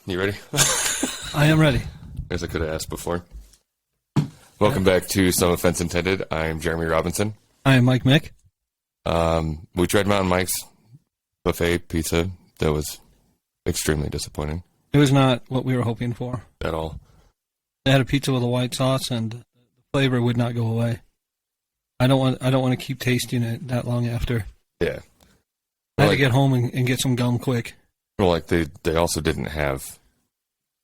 You ready? I am ready. Guess I could have asked before. Welcome back to Some Offense Intended. I'm Jeremy Robinson. I am Mike Mick. We tried Mountain Mike's buffet pizza. That was extremely disappointing. It was not what we were hoping for at all. They had a pizza with a white sauce, and the flavor would not go away. I don't want to keep tasting it that long after. Yeah. I had to get home and get some gum quick. Well, like they also didn't have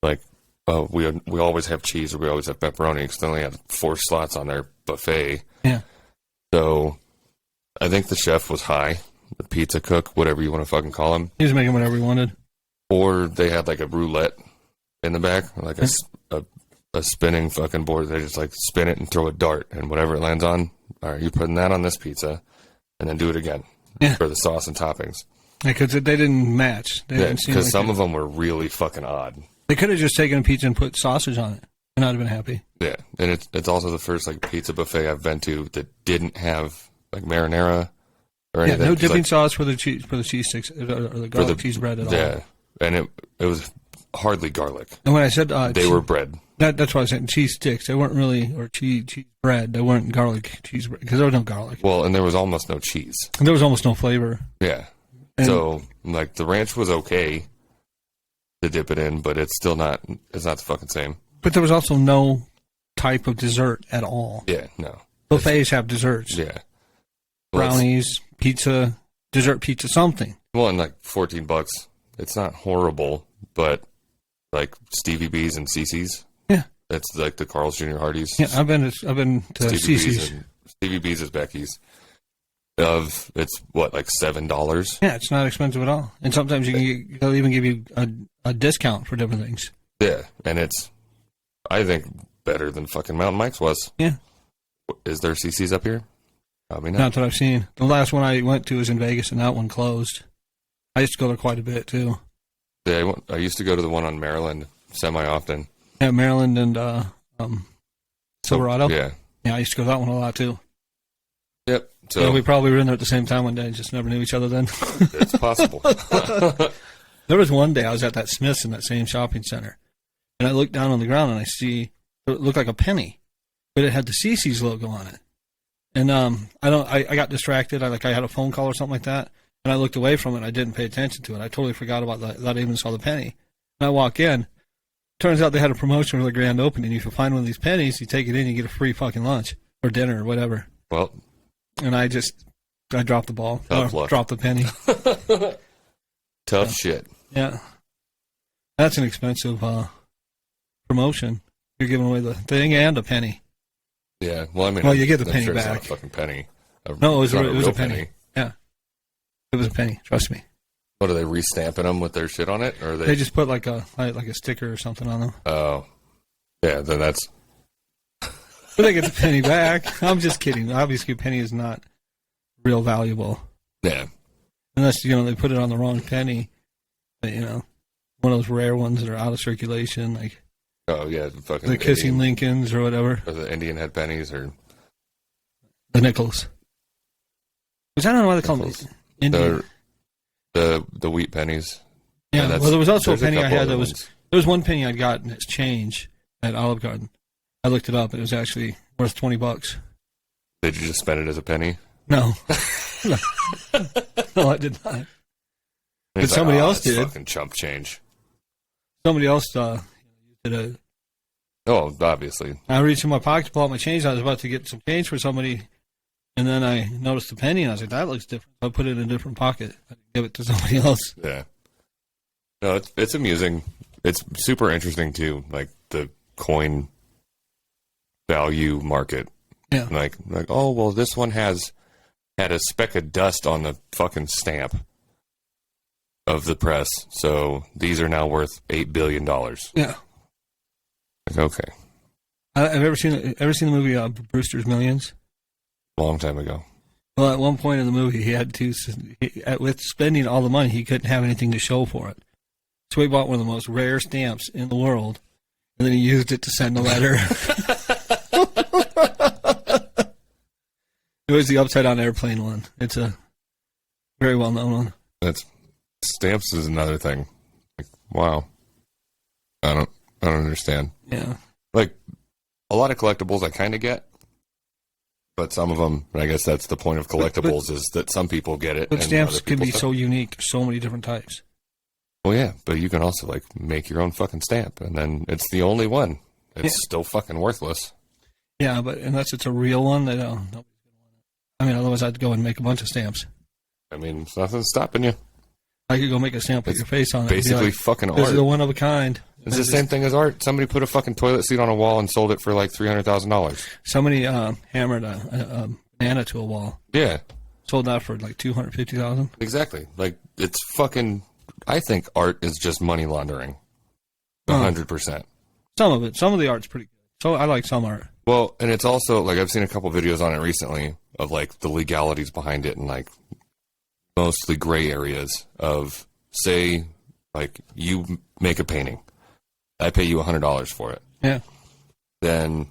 like we always have cheese or we always have pepperoni because they only had 4 slots on their buffet. Yeah. So I think the chef was high, the pizza cook, whatever you want to fucking call him. He was making whatever he wanted. Or they had like a roulette in the back, like a spinning fucking board. They just like spin it and throw a dart, and whatever it lands on, all right, you're putting that on this pizza, and then do it again for the sauce and toppings. Because they didn't match. Because some of them were really fucking odd. They could have just taken a pizza and put sausage on it, and I'd have been happy. Yeah, and it's also the first like pizza buffet I've been to that didn't have like marinara or anything. Yeah, no dipping sauce for the cheese sticks or the garlic cheese bread at all. Yeah, and it was hardly garlic. And when I said they were bread. That's why I said cheese sticks. They weren't really, or cheese bread. They weren't garlic cheese bread because there was no garlic. Well, and there was almost no cheese. And there was almost no flavor. Yeah. So like the ranch was okay to dip it in, but it's still not. It's not the fucking same. But there was also no type of dessert at all. Yeah, no. Buffets have desserts. Yeah. Well, brownies, pizza, dessert pizza, something. Well, and like $14. It's not horrible, but like Stevie B's and Cece's. Yeah. That's like the Carl's Jr. Hardee's. Yeah, I've been to Cece's. Stevie B's is Becky's. It's what, like $7? Yeah, it's not expensive at all. And sometimes they'll even give you a discount for different things. Yeah, and it's, I think, better than fucking Mountain Mike's was. Yeah. Is there Cece's up here? Probably not. Not that I've seen. The last one I went to was in Vegas, and that one closed. I used to go there quite a bit, too. Yeah, I used to go to the one on Maryland semi-often. Yeah, Maryland and Silverado. Yeah. Yeah, I used to go to that one a lot, too. Yep. So yeah, we probably were in there at the same time one day and just never knew each other then. It's possible. There was one day I was at that Smith's in that same shopping center, and I looked down on the ground and I see it looked like a penny, but it had the Cece's logo on it. And I got distracted. I had a phone call or something like that, and I looked away from it. And I didn't pay attention to it. I totally forgot about that. I even saw the penny. And I walk in. Turns out they had a promotion for the grand opening. If you find one of these pennies, you take it in, you get a free fucking lunch or dinner or whatever. Well. And I dropped the ball. Dropped the penny. Tough shit. Yeah. That's an expensive promotion. You're giving away the thing and a penny. Yeah. Well, I mean. Well, you get the penny sure back. It's not a fucking penny. No, it was a penny. Yeah. It was a penny. Trust me. What, are they restamping them with their shit on it? Or they just put like a sticker or something on them. Oh. Yeah, then that's. But they get the penny back. I'm just kidding. Obviously, a penny is not real valuable. Yeah. Unless, they put it on the wrong penny. But, one of those rare ones that are out of circulation, like. Oh, yeah. Fucking the Kissing Lincolns or whatever. Or the Indian head pennies or. The nickels. Which I don't know why they call them Indian. The wheat pennies. Yeah, well, there was also a penny I had there was one penny I'd gotten as change at Olive Garden. I looked it up. It was actually worth $20. Did you just spend it as a penny? No. No, I did not. But somebody else did. Fucking chump change. Somebody else did it. Oh, obviously. I reached in my pocket to pull out my change. I was about to get some change for somebody, and then I noticed the penny, and I was like, that looks different. So I put it in a different pocket. I give it to somebody else. Yeah. No, it's amusing. It's super interesting, too, like the coin value market. Yeah. Like, oh, well, this one had a speck of dust on the fucking stamp of the press, so these are now worth $8 billion. Yeah. Like, okay. Have you ever seen the movie Brewster's Millions? A long time ago. Well, at one point in the movie, he had to, with spending all the money, he couldn't have anything to show for it. So he bought one of the most rare stamps in the world, and then he used it to send a letter. It was the upside-down airplane one. It's a very well-known one. Stamps is another thing. Like, wow. don't understand. Yeah. Like, a lot of collectibles I kind of get, but some of them, I guess that's the point of collectibles, is that some people get it. But and stamps other can people be don't. so unique, so many different types. Well, yeah, but you can also, like, make your own fucking stamp, and then it's the only one. It's still fucking worthless. Yeah, but unless it's a real one, they don't. Nobody's gonna want it. I mean, otherwise I'd go and make a bunch of stamps. I mean, nothing's stopping you. I could go make a stamp with your face on it. and be Basically like, fucking this is the art. one of a kind. It's the same thing as art. Somebody put a fucking toilet seat on a wall and sold it for like $300,000. Somebody hammered a banana to a wall. Yeah, Sold that for like $250,000. exactly. Like, it's fucking... I think art is just money laundering. 100%. Some of it. Some of the art's pretty good. So I like some art. Well, and it's also, like, I've seen a couple videos on it recently of, like, the legalities behind it and, like, mostly gray areas of, say, like, you make a painting. I pay you $100 for it. Yeah. Then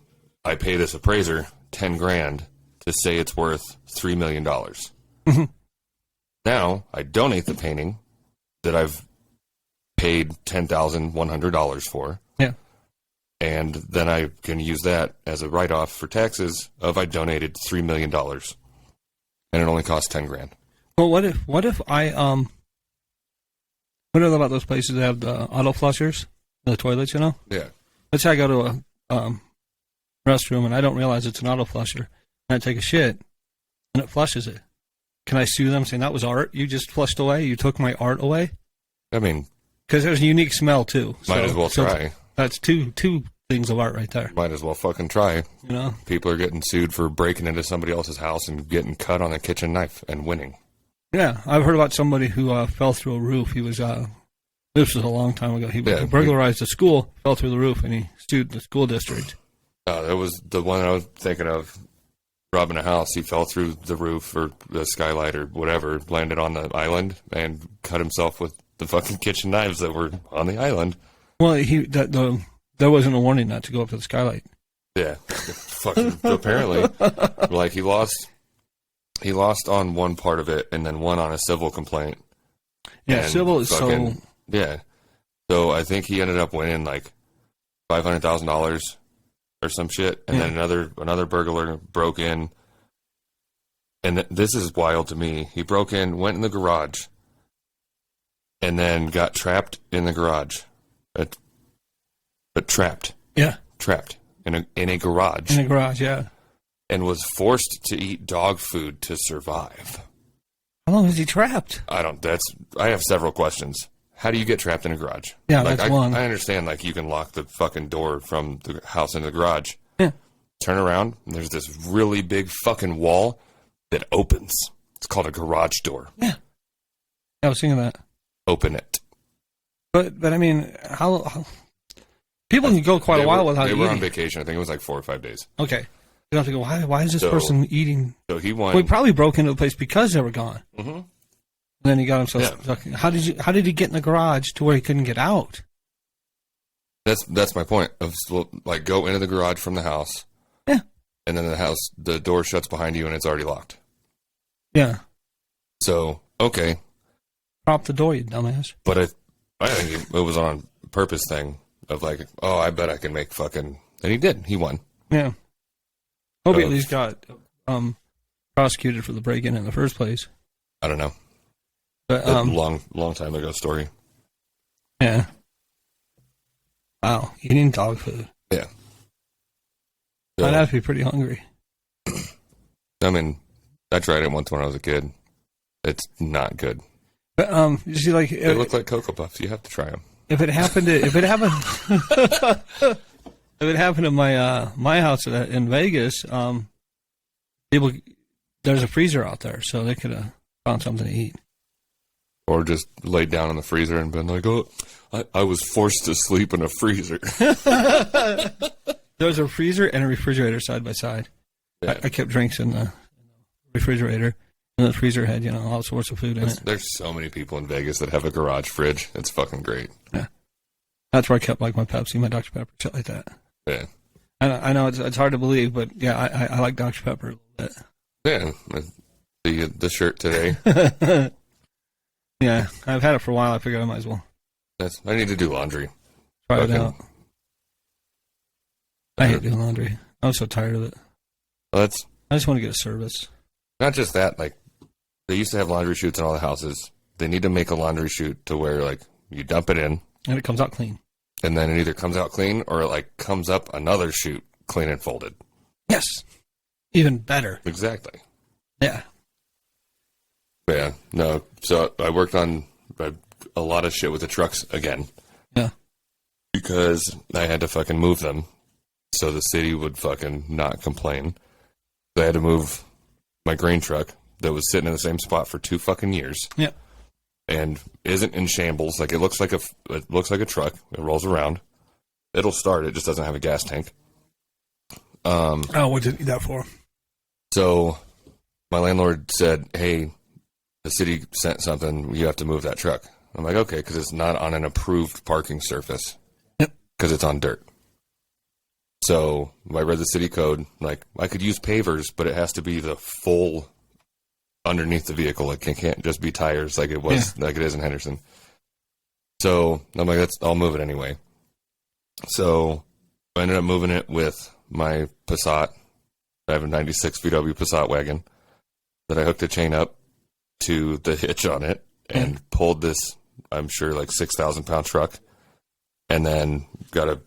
I pay this appraiser $10,000 to say it's worth $3 million. Now I donate the painting that I've paid $10,100 for. Yeah. And then I can use that as a write-off for taxes of I donated $3 million. And it only costs $10,000. Well, what if I what about those places that have the auto flushers, the toilets? You know, Yeah. let's say I go to a restroom and I don't realize it's an auto flusher, and I take a shit, and it flushes it. Can I sue them saying that was art you just flushed away? You took my art away? I mean, Because there's a unique smell too. might as well try. That's two things of art right there. Might as well fucking try. You know. People are getting sued for breaking into somebody else's house and getting cut on a kitchen knife and winning. Yeah, I've heard about somebody who fell through a roof. He was this was a long time ago. He Yeah, burglarized a school, fell through the roof, and he sued the school district. That was the one I was thinking of. Robbing a house, he fell through the roof or the skylight or whatever, landed on the island, and cut himself with the fucking kitchen knives that were on the island. Well, there wasn't a warning not to go up to the skylight. Yeah, fucking apparently, like he lost on one part of it, and then one on a civil complaint. Yeah, And civil is so. Yeah, so I think he ended up winning like $500,000 or some shit, and then another burglar broke in, and this is wild to me. He broke in, went in the garage, and then got trapped in the garage, but trapped in a garage, In the garage, yeah. and was forced to eat dog food to survive. How long is he trapped? I have several questions. How do you get trapped in a garage? Yeah, like, that's one. I understand, like, you can lock the fucking door from the house into the garage. Yeah. Turn around, and there's this really big fucking wall that opens. It's called a garage door. Yeah. I was thinking that. Open it. But I mean, how people can go quite a while without They eating. were on vacation. I think it was like 4 or 5 days. Okay. You have to go, why is this So- person eating? So he won. Well, he probably broke into the place because they were gone. Mhm. And then he got himself Yeah. stuck. How did he get in the garage to where he couldn't get out? That's my point. Of like, go into the garage from the house. Yeah. And then the door shuts behind you, and it's already locked. Yeah. So, okay. Prop the door, you dumbass. But I think it was on purpose thing of like, oh, I bet I can make fucking... And he did. He won. Yeah. Hope he at least got prosecuted for the break-in in the first place. I don't know. But A long time ago story. yeah. Wow, eating dog food. Yeah. I'd have to be pretty hungry. I mean, I tried it once when I was a kid. It's not good. But you see, like They look like Cocoa Puffs. You have to try them. if it happened to my house in Vegas, people there's a freezer out there, so they could have found something to eat. Or just laid down in the freezer and been like, oh, I was forced to sleep in a freezer. There was a freezer and a refrigerator side by side. Yeah. I kept drinks in the refrigerator, and the freezer had all sorts of food in it. There's so many people in Vegas that have a garage fridge. It's fucking great. Yeah, that's where I kept like my Pepsi, my Dr Pepper, shit like that. Yeah. I know it's hard to believe, but yeah, I like Dr Pepper a little bit. Yeah. The shirt today. Yeah, I've had it for a while. I figured I might as well. I need to do laundry. Try it fucking- out. I hate doing laundry. I'm so tired of it. Well, that's I just want to get a service. not just that. Like, they used to have laundry chutes in all the houses. They need to make a laundry chute to where, like, you dump it in, And it comes out clean. and then it either comes out clean or it, like, comes up another chute clean and folded. Yes. Even better. Exactly. Yeah. Yeah. No. So I worked on a lot of shit with the trucks again. Yeah. Because I had to fucking move them so the city would fucking not complain. So I had to move my grain truck that was sitting in the same spot for 2 fucking years Yeah. and isn't in shambles. Like, it looks like a truck. It rolls around. It'll start. It just doesn't have a gas tank. Oh, what did you need that for? So my landlord said, "Hey, the city sent something. You have to move that truck." I'm like, "Okay," because it's not on an approved parking surface. Yep. Because it's on dirt. So I read the city code. Like, I could use pavers, but it has to be the full underneath the vehicle. Like, it can't just be tires like it was, like it is in Henderson. So I'm like, I'll move it anyway. So I ended up moving it with my Passat. I have a 96 VW Passat wagon that I hooked a chain up to the hitch on it and pulled this, I'm sure, like 6,000 pound truck. And then got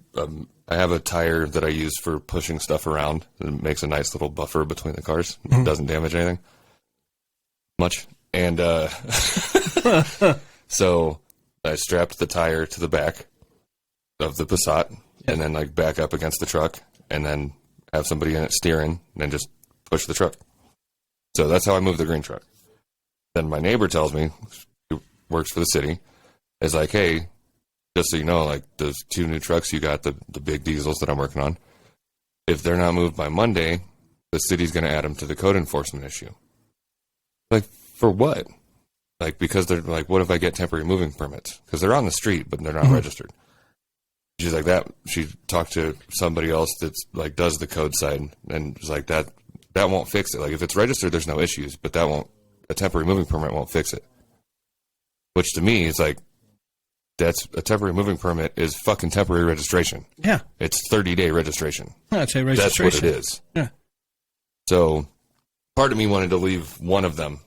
I have a tire that I use for pushing stuff around. It makes a nice little buffer between the cars. It doesn't damage anything much. And so I strapped the tire to the back of the Passat and then, like, back up against the truck and then have somebody in it steering and then just push the truck. So that's how I moved the green truck. Then my neighbor tells me, who works for the city, is like, "Hey, just so you know, like, those 2 new trucks you got, the big diesels that I'm working on, if they're not moved by Monday, the city's going to add them to the code enforcement issue." Like, for what? Like, because they're like, what if I get temporary moving permits? Because they're on the street, but they're not registered. She's like that. She talked to somebody else that's like does the code side, and was like that won't fix it. Like, if it's registered, there's no issues, but a temporary moving permit won't fix it. Which to me is like, that's a temporary moving permit is fucking temporary registration. Yeah. It's 30-day registration. I'd say That's registration. what it is. Yeah. So part of me wanted to leave one of them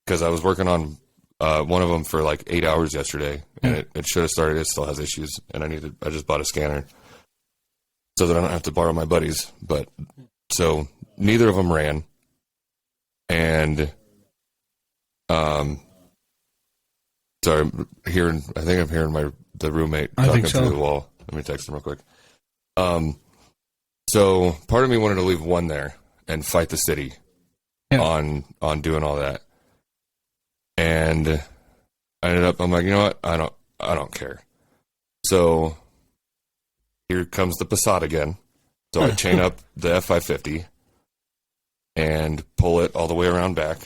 because I was working on one of them for like 8 hours yesterday, and it should have started. It still has issues, and I just bought a scanner so that I don't have to borrow my buddy's. But so neither of them ran, and sorry, I think I'm hearing the roommate I talking think so. through the wall. Let me text him real quick. So part of me wanted to leave one there and fight the city on doing all that. And I ended up, I'm like, you know what? I don't care. So here comes the Passat again. So I chain up the F550 and pull it all the way around back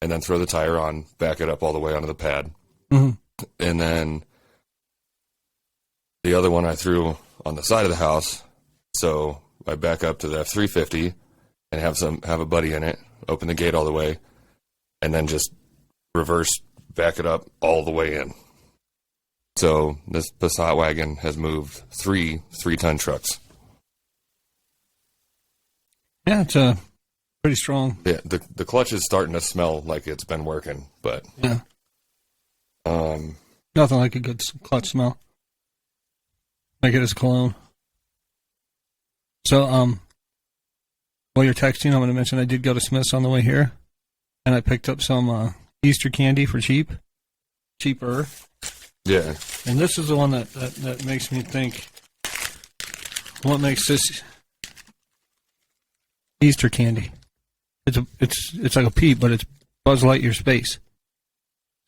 and then throw the tire on, back it up all the way onto the pad. Mhm. And then the other one I threw on the side of the house. So I back up to the F350 and have a buddy in it, open the gate all the way, and then just reverse back it up all the way in. So this Passat wagon has moved 3 3-ton trucks. Yeah, it's pretty strong. Yeah, the clutch is starting to smell like it's been working, but Yeah. Nothing like a good clutch smell. Make it as cologne. So, while you're texting, I'm going to mention I did go to Smith's on the way here, and I picked up some Easter candy for cheaper. yeah, And this is the one that makes me think, what makes this Easter candy? It's like a peep, but it's Buzz Lightyear space.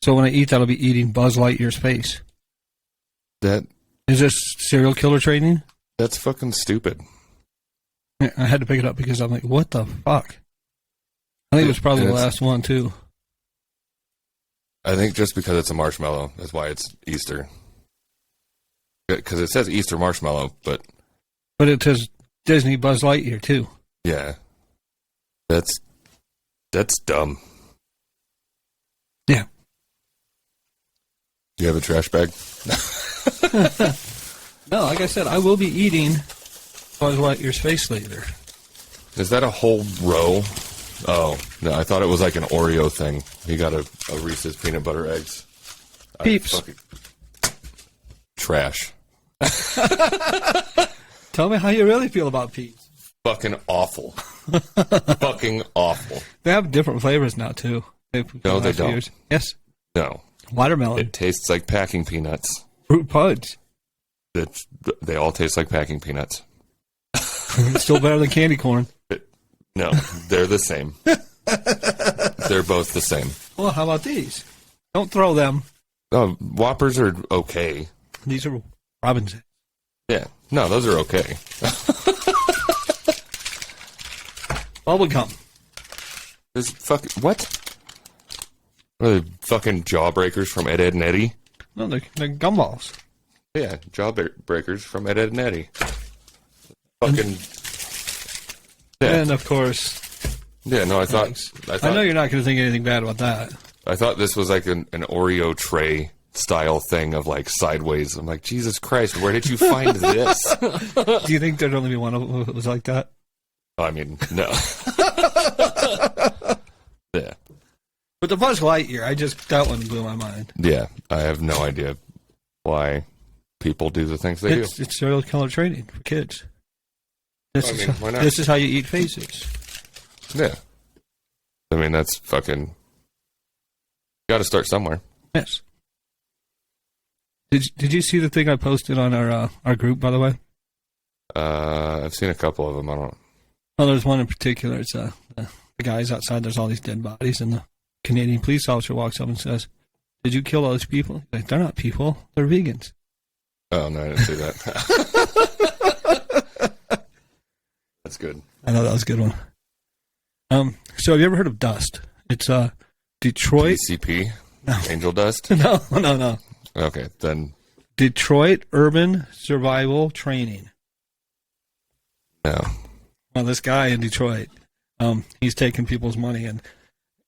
So when I eat that, I'll be eating Buzz Lightyear space. Is this serial killer training? that's fucking stupid. Yeah, I had to pick it up because I'm like, what the fuck? I think it was probably the last one too. I think just because it's a marshmallow, that's why it's Easter. Because it says Easter marshmallow, but But it says Disney Buzz Lightyear too. yeah, that's dumb. Yeah. Do you have a trash bag? No, like I said, I will be eating Buzz Lightyear's face later. Is that a whole row? Oh, no, I thought it was like an Oreo thing. He got a Reese's peanut butter eggs. Peeps. Trash. Tell me how you really feel about Peeps. Fucking awful. Fucking awful. They have different flavors now, too. No, they don't. Years. Yes. No. Watermelon. It tastes like packing peanuts. Fruit punch. They all taste like packing peanuts. It's still better than candy corn. No, they're the same. They're both the same. Well, how about these? Don't throw them. Oh, Whoppers are okay. These are Robinsons. Yeah. No, those are okay. Bubblegum. This fucking what? Are they fucking jawbreakers from Ed, Edd and Eddy? No, they're gumballs. Yeah, jawbreakers from Ed, Edd and Eddy. Fucking. Yeah. And of course, Yeah, no, I thought I know you're not going to think anything bad about that. I thought this was like an Oreo tray style thing of like sideways. I'm like, Jesus Christ, where did you find this? Do you think there'd only be one of them that was like that? I mean, no. Yeah. But the Buzz Lightyear, that one blew my mind. Yeah, I have no idea why people do the things they do. It's serial killer training for kids. Why not? This is how you eat faces. Yeah. I mean, that's fucking... Got to start somewhere. Yes. Did you see the thing I posted on our group, by the way? I've seen a couple of them. I don't... Oh, there's one in particular. It's the guy's outside. There's all these dead bodies, and the Canadian police officer walks up and says, "Did you kill all those people?" He's like, "They're not people. They're vegans." Oh, no, I didn't see that. That's good. I know that was a good one. So have you ever heard of Dust? It's Detroit. PCP? No. Angel Dust? No. Okay, then... Detroit Urban Survival Training. No. Well, this guy in Detroit, he's taking people's money, and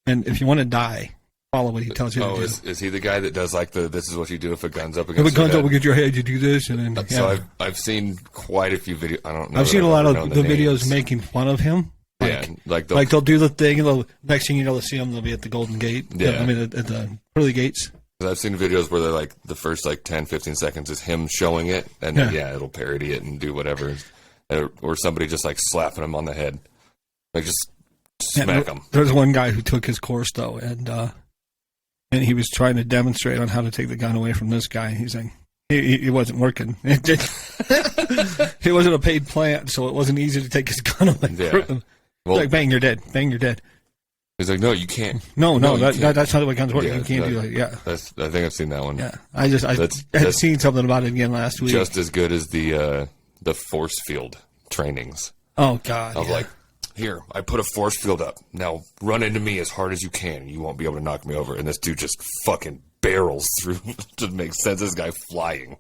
if you want to die, follow what he tells you to do. Is he the guy that does like this is what you do if a gun's up If against a gun's your up head? against your head, you do this, and then So I've seen quite a few videos. I don't know. I've seen a lot of the videos names. making fun of him. Yeah, like They'll do the thing, and next thing you know, they'll see him. They'll be at the Golden Gate. Yeah. I mean, at the pearly gates. I've seen videos where they're like the first like 10, 15 seconds is him showing it, and then it'll parody it and do whatever, or somebody just like slapping him on the head, like just smack him. There's one guy who took his course though, and he was trying to demonstrate on how to take the gun away from this guy. He's like, he wasn't working. He wasn't a paid plant, so it wasn't easy to take his gun away from him. Well, like, bang, you're dead. Bang, you're dead. He's like, no, you can't. No, you can't. that's not the way guns work. Yeah, you can't do it. Yeah. I think I've seen that one. Yeah. I had seen something about it again last week. Just as good as the force field trainings. Oh, God. Of like, here, I put a force field up. Now run into me as hard as you can, and you won't be able to knock me over. And this dude just fucking barrels through to make sense. This guy flying.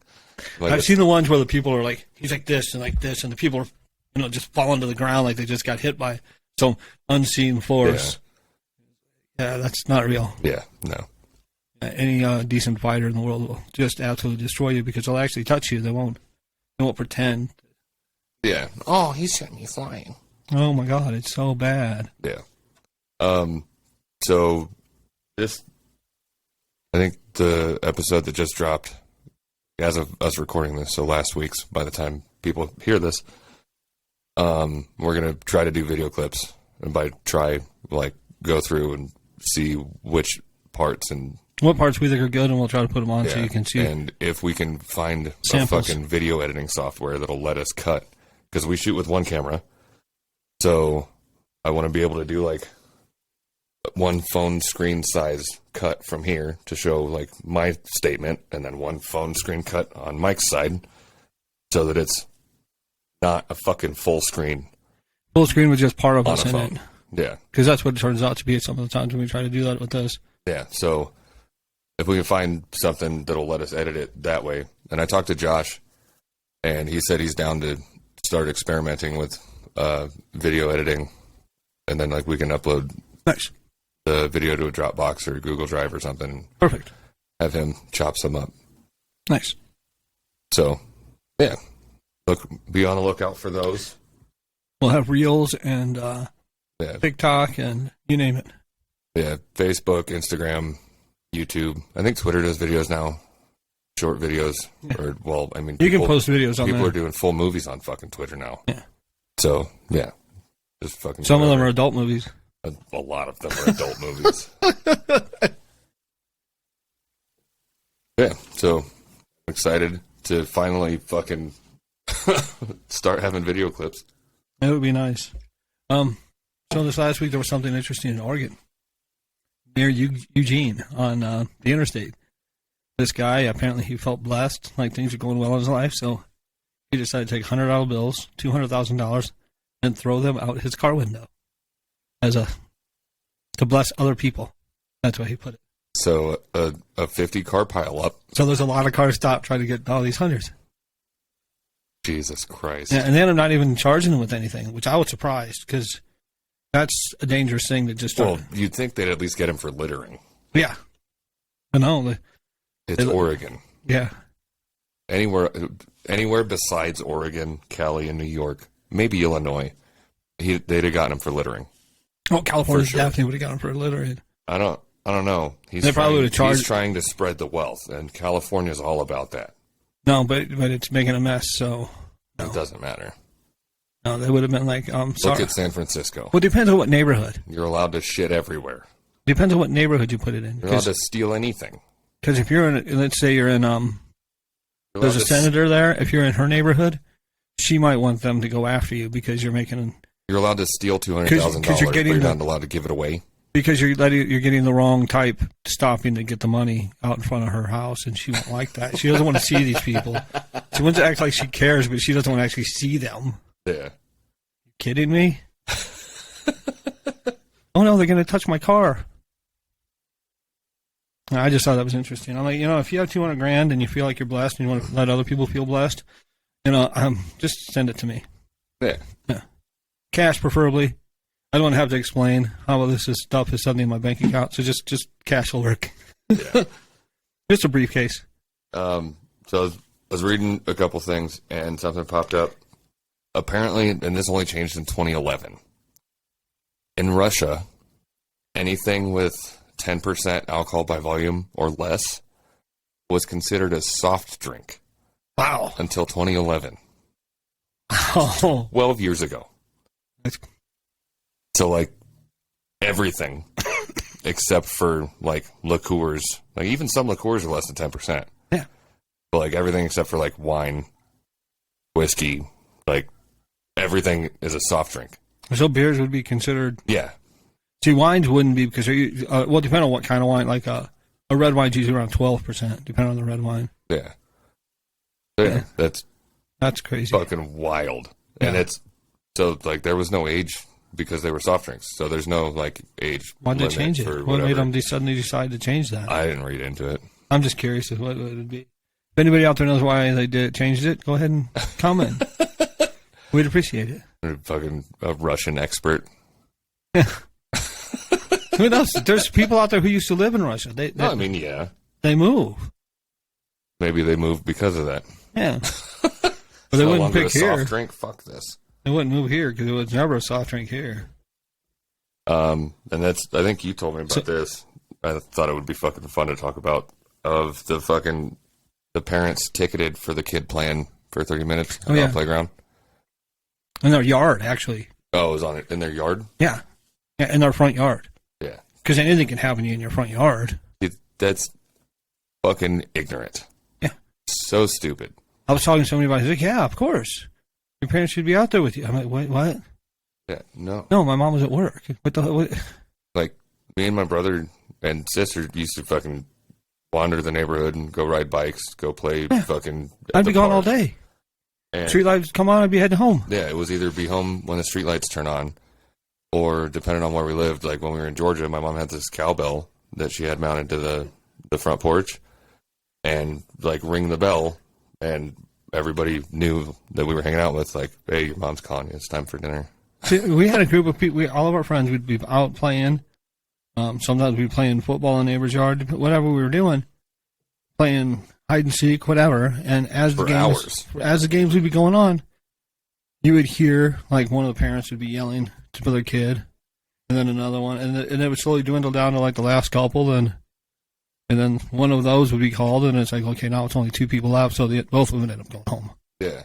Like I've seen the ones where the people are like, he's like this, and the people are, just falling to the ground like they just got hit by some unseen force. Yeah, that's not real. Yeah, no. Any decent fighter in the world will just absolutely destroy you because they'll actually touch you. They won't pretend. Yeah. Oh, he sent me flying. Oh my God, it's so bad. Yeah. So this, I think the episode that just dropped, as of us recording this, so last week's, by the time people hear this, we're going to try to do video clips. And by try, like, go through and see which parts and... What parts we think are good, and we'll try to put them on so you can see. And if we can find samples. a fucking video editing software that'll let us cut. Because we shoot with one camera. So I want to be able to do, like, one phone screen size cut from here to show, like, my statement, and then one phone screen cut on Mike's side so that it's not a fucking full screen. Full screen was just part of on us a in phone. it. Yeah. Because that's what it turns out to be some of the times when we try to do that with this. Yeah, so if we can find something that'll let us edit it that way. And I talked to Josh, and he said he's down to start experimenting with video editing. And then, like, we can upload the video to a Dropbox or Google Drive or something. Perfect. Have him chop some up. Nice. So, yeah, Be on the lookout for those. We'll have Reels and Yeah, TikTok and you name it. yeah. Facebook, Instagram, YouTube. I think Twitter does videos now, short videos. Yeah. Or well, I mean, You can post videos on people there. are doing full movies on fucking Twitter now. Yeah. So yeah, just fucking. Some of them whatever. are adult movies. A lot of them are adult movies. Yeah, so I'm excited to finally fucking start having video clips. That would be nice. So this last week there was something interesting in Oregon, near Eugene on the interstate. This guy, apparently he felt blessed, like things are going well in his life, so he decided to take $100 bills, $200,000, and throw them out his car window to bless other people. That's why he put it. So a 50 car pile up. So there's a lot of cars stopped trying to get all these hundreds. Jesus Christ. Yeah, and then I'm not even charging them with anything, which I was surprised because that's a dangerous thing to just start. Well, you'd think they'd at least get him for littering. Yeah. I know. It's Oregon. Yeah. Anywhere besides Oregon, Cali, and New York, maybe Illinois, they'd have gotten him for littering. Oh, California sure. definitely would have got him for littering. I don't know. They probably would have charged. He's trying to spread the wealth, and California's all about that. No, but it's making a mess, so no. It doesn't matter. No, they would have been like, sorry. Look at San Francisco. Well, it depends on what neighborhood. You're allowed to shit everywhere. Depends on what neighborhood you put it in. You're allowed to steal anything. Because if you're in, let's say you're in, You're there's a allowed to senator there. If you're in her neighborhood, she might want them to go after you because you're making, You're allowed to steal $200,000, but you're getting not allowed to give it away. because you're getting the wrong type stopping to get the money out in front of her house, and she won't like that. She doesn't want to see these people. She wants to act like she cares, but she doesn't want to actually see them. Yeah. Kidding me? Oh no, they're going to touch my car. I just thought that was interesting. I'm like, if you have $200,000 and you feel like you're blessed and you want to let other people feel blessed, just send it to me. Yeah. Cash, preferably. I don't want to have to explain how this stuff is suddenly in my bank account. So just cash will work. Yeah. Just a briefcase. So I was reading a couple things, and something popped up. Apparently, and this only changed in 2011. In Russia, anything with 10% alcohol by volume or less was considered a soft drink. Wow. Until 2011. Oh. 12 years ago. So, like, everything except for, like, liqueurs. Like, even some liqueurs are less than 10%. Yeah. But, like, everything except for, like, wine, whiskey, like, everything is a soft drink. So beers would be considered. Yeah. See, wines wouldn't be because depending on what kind of wine. Like a red wine's usually around 12%, depending on the red wine. Yeah. Yeah. That's crazy. Fucking wild. Yeah. And so, like, there was no age because they were soft drinks. So there's no, like, age Why'd they limit change it? for What made whatever. them suddenly decide to change that? I didn't read into it. I'm just curious as what it would be. If anybody out there knows why they changed it, go ahead and comment. We'd appreciate it. Fucking a Russian expert. Who knows? There's people out there who used to live in Russia. No, I mean, yeah. They move. Maybe they moved because of that. Yeah. But they No wouldn't longer pick a here. soft drink. Fuck this. They wouldn't move here because it was never a soft drink here. And I think you told me about this. I thought it would be fucking fun to talk about of the parents ticketed for the kid playing for 30 minutes on the playground. In their yard, actually. Oh, it was on it in their yard? Yeah. Yeah, in their front yard. Yeah. Because anything can happen to you in your front yard. That's fucking ignorant. Yeah. So stupid. I was talking to somebody about it. He's like, yeah, of course. Your parents should be out there with you. I'm like, wait, what? Yeah, no. No, my mom was at work. What the hell? Like, me and my brother and sister used to fucking wander the neighborhood and go ride bikes, go play fucking. I'd be gone all day. And Street lights come on, I'd be heading home. yeah, it was either be home when the street lights turn on, or depending on where we lived. Like when we were in Georgia, my mom had this cowbell that she had mounted to the front porch, and like ring the bell, and everybody knew that we were hanging out with. Like, hey, your mom's calling you. It's time for dinner. See, we had a group of people. All of our friends would be out playing. Sometimes we'd be playing football in the neighbor's yard, whatever we were doing. Playing hide and seek, whatever. And as For hours. as the games would be going on, you would hear like one of the parents would be yelling to their kid, and then another one, and it would slowly dwindle down to like the last couple, and then one of those would be called, and it's like, okay, now it's only 2 people left, so both of them end up going home. Yeah.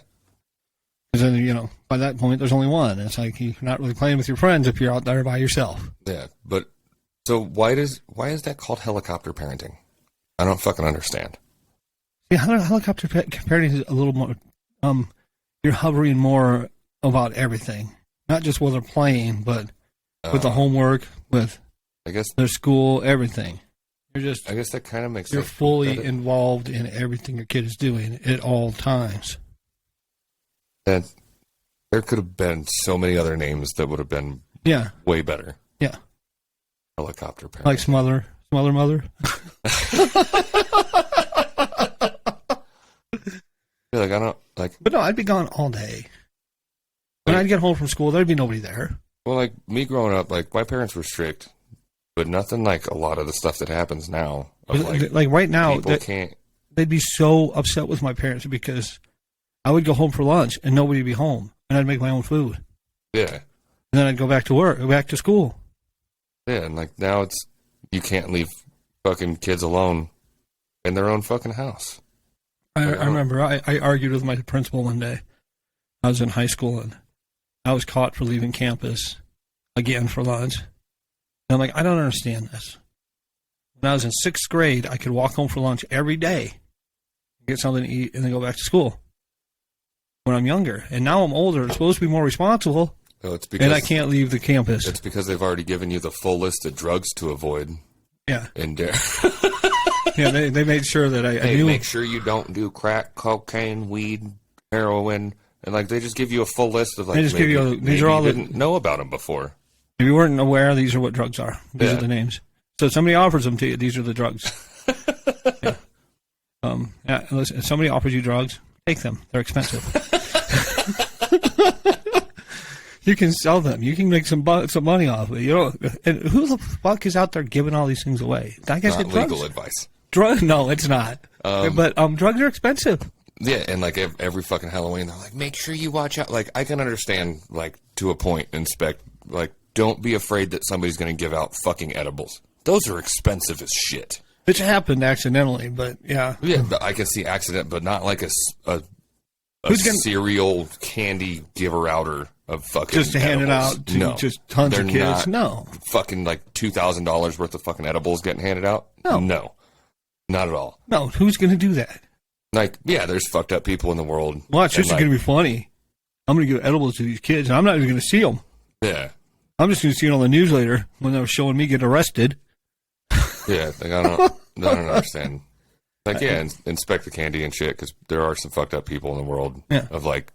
Because then, you know, by that point, there's only one. It's like you're not really playing with your friends if you're out there by yourself. Yeah, but so why is that called helicopter parenting? I don't fucking understand. Yeah, helicopter parenting is a little more. You're hovering more about everything, not just while they're playing, but with the homework, with I guess their school, everything. I guess that kind of makes you're sense. fully involved in everything your kid is doing at all times. And there could have been so many other names that would have been way better. Yeah. Helicopter parenting. Like smother mother. Yeah, like I don't like. But no, I'd be gone all day. When I'd get home from school, there'd be nobody there. Well, like me growing up, like my parents were strict, but nothing like a lot of the stuff that happens now. Of, Like right now, people can't. they'd be so upset with my parents because I would go home for lunch and nobody would be home, and I'd make my own food. Yeah. And then I'd go back to work, go back to school. Yeah, and like now you can't leave fucking kids alone in their own fucking house. I remember I argued with my principal one day. I was in high school and I was caught for leaving campus again for lunch. And I'm like, I don't understand this. When I was in 6th grade, I could walk home for lunch every day, get something to eat, and then go back to school. When I'm younger, and now I'm older, I'm supposed to be more responsible. Oh, it's because and I can't leave the campus. It's because they've already given you the full list of drugs to avoid. Yeah. And dare. Yeah, they made sure that I knew. Make sure you don't do crack, cocaine, weed, heroin, and like they just give you a full list of like. They just give you these are all you didn't know about them before. If you weren't aware, these are what drugs are. These Yeah. are the names. So if somebody offers them to you, these are the drugs. Yeah. Yeah. Listen, if somebody offers you drugs, take them. They're expensive. You can sell them. You can make some money off of it. You know, and who the fuck is out there giving all these things away? I guess Not it's legal drugs. advice. No, it's not. But drugs are expensive. Yeah, and like every fucking Halloween, they're like, make sure you watch out. Like I can understand, like to a point, inspect. Like, don't be afraid that somebody's going to give out fucking edibles. Those are expensive as shit. It's happened accidentally, but yeah. Yeah, but I can see accident, but not like a Who's gonna- cereal candy giver outer of fucking Just to hand it edibles. out to No. just tons They're of kids. not No. fucking like $2,000 worth of fucking edibles getting handed out. No. Not at all. No, who's going to do that? Like, yeah, there's fucked up people in the world. Watch, this is and, going to be funny. I'm going to give edibles to these kids, and I'm not even going to see them. Yeah, I'm just going to see it on the news later when they were showing me get arrested. yeah. Like I don't understand. Like, yeah, inspect the candy and shit because there are some fucked up people in the world Yeah. of like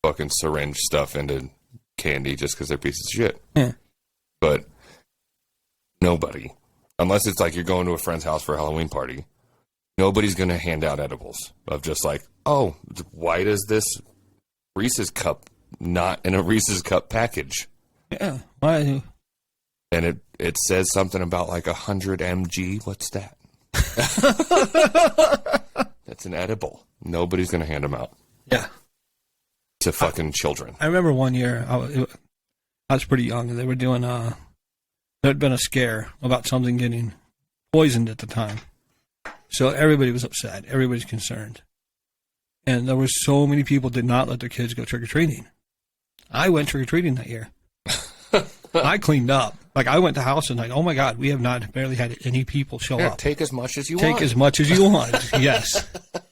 fucking syringe stuff into candy just because they're pieces of shit. Yeah. But nobody, unless it's like you're going to a friend's house for a Halloween party, nobody's going to hand out edibles of just like, oh, why does this Reese's cup not in a Reese's cup package? Yeah. Why? And it says something about like 100 mg. What's that? That's an edible. Nobody's going to hand them out Yeah. to fucking children. I remember one year, I was pretty young, and they were doing, there had been a scare about something getting poisoned at the time. So everybody was upset. Everybody's concerned. And there were so many people did not let their kids go trick-or-treating. I went trick-or-treating that year. I cleaned up. Like, I went to house and like, oh my God, we have not barely had any people show Yeah, up. take as much as you Take want. as much as you want. Yes.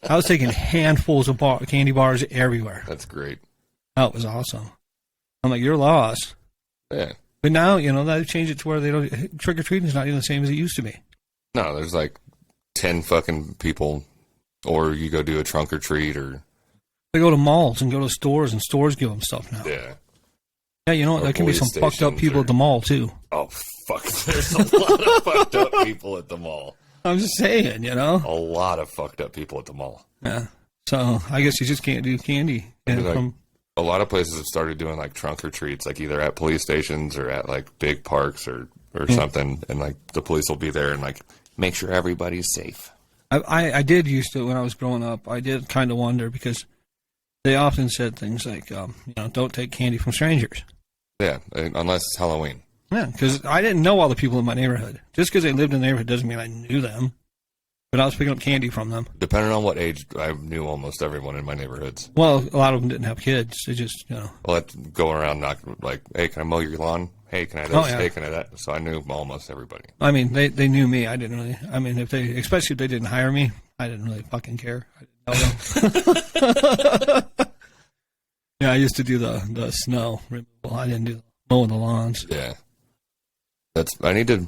I was taking handfuls of candy bars everywhere. That's great. That was awesome. I'm like, you're lost. Yeah. But now, they've changed it to where they don't, trick-or-treating is not even the same as it used to be. No, there's like 10 fucking people, or you go do a trunk or treat, or They go to malls and go to stores, and stores give them stuff now. yeah. Yeah, you know what? Or There can be police some fucked up stations people or- at the mall, too. Oh fuck! There's a lot of fucked up people at the mall. I'm just saying, A lot of fucked up people at the mall. Yeah. So I guess you just can't do candy. And Like, from, a lot of places have started doing like trunk or treats, like either at police stations or at like big parks or something, and like the police will be there and like make sure everybody's safe. I did used to when I was growing up. I did kind of wonder because they often said things like, don't take candy from strangers. Yeah, unless it's Halloween. Yeah, because I didn't know all the people in my neighborhood. Just because they lived in the neighborhood doesn't mean I knew them. But I was picking up candy from them. Depending on what age, I knew almost everyone in my neighborhoods. Well, a lot of them didn't have kids. They just, Well, I'd go around knocking, like, hey, can I mow your lawn? Hey, can I do this? Hey, can I that? So I knew almost everybody. I mean, they knew me. I didn't really. I mean, especially if they didn't hire me, I didn't really fucking care. I didn't know them. Yeah, I used to do the snow removal. I didn't do mowing the lawns. Yeah. I need to,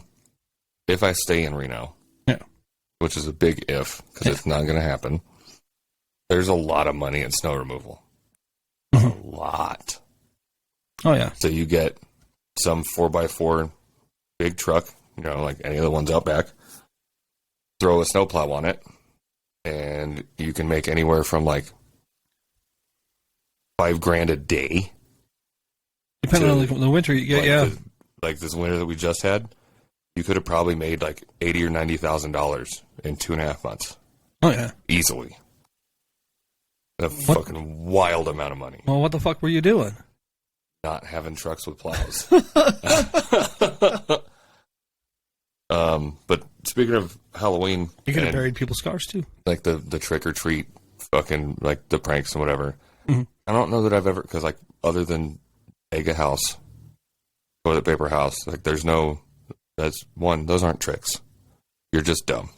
if I stay in Reno. Yeah. Which is a big if, because it's not going to happen. There's a lot of money in snow removal. Mm-hmm. A lot. Oh, yeah. So you get some 4x4 big truck, like any of the ones out back, throw a snowplow on it, and you can make anywhere from like $5,000 a day. Depending on the winter you get, yeah. Like this winter that we just had, you could have probably made like $80,000 or $90,000 in 2.5 months. Oh, yeah. Easily. A fucking wild amount of money. Well, what the fuck were you doing? Not having trucks with plows. But speaking of Halloween, You could have buried people's cars too. like the trick or treat, fucking like the pranks and whatever. Mm-hmm. I don't know that I've ever, because like other than egg a house, toilet paper house, like those aren't tricks. You're just dumb.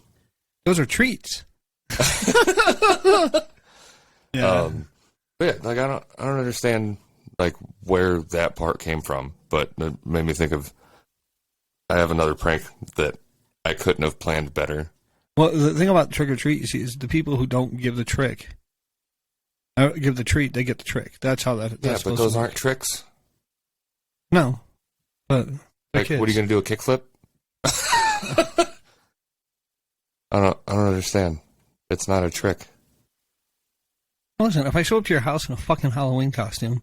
Those are treats. Yeah. But yeah, like I don't understand like where that part came from, but it made me think of, I have another prank that I couldn't have planned better. Well, the thing about trick or treat, you see, is the people who don't give the trick, give the treat, they get the trick. That's how that's Yeah, but those aren't tricks. No, but like, what are you going to do? A kickflip? I don't understand. It's not a trick. Listen, if I show up to your house in a fucking Halloween costume,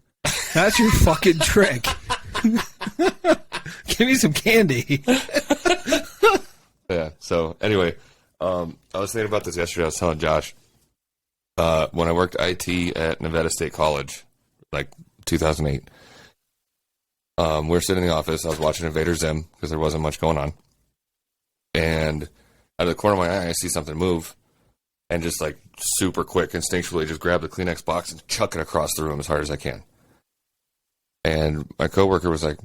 that's your fucking trick. Give me some candy. Yeah. So anyway, I was thinking about this yesterday. I was telling Josh, when I worked IT at Nevada State College, like 2008, we were sitting in the office. I was watching Invader Zim because there wasn't much going on. And out of the corner of my eye, I see something move. And just like super quick, instinctually, just grab the Kleenex box and chuck it across the room as hard as I can. And my coworker was like,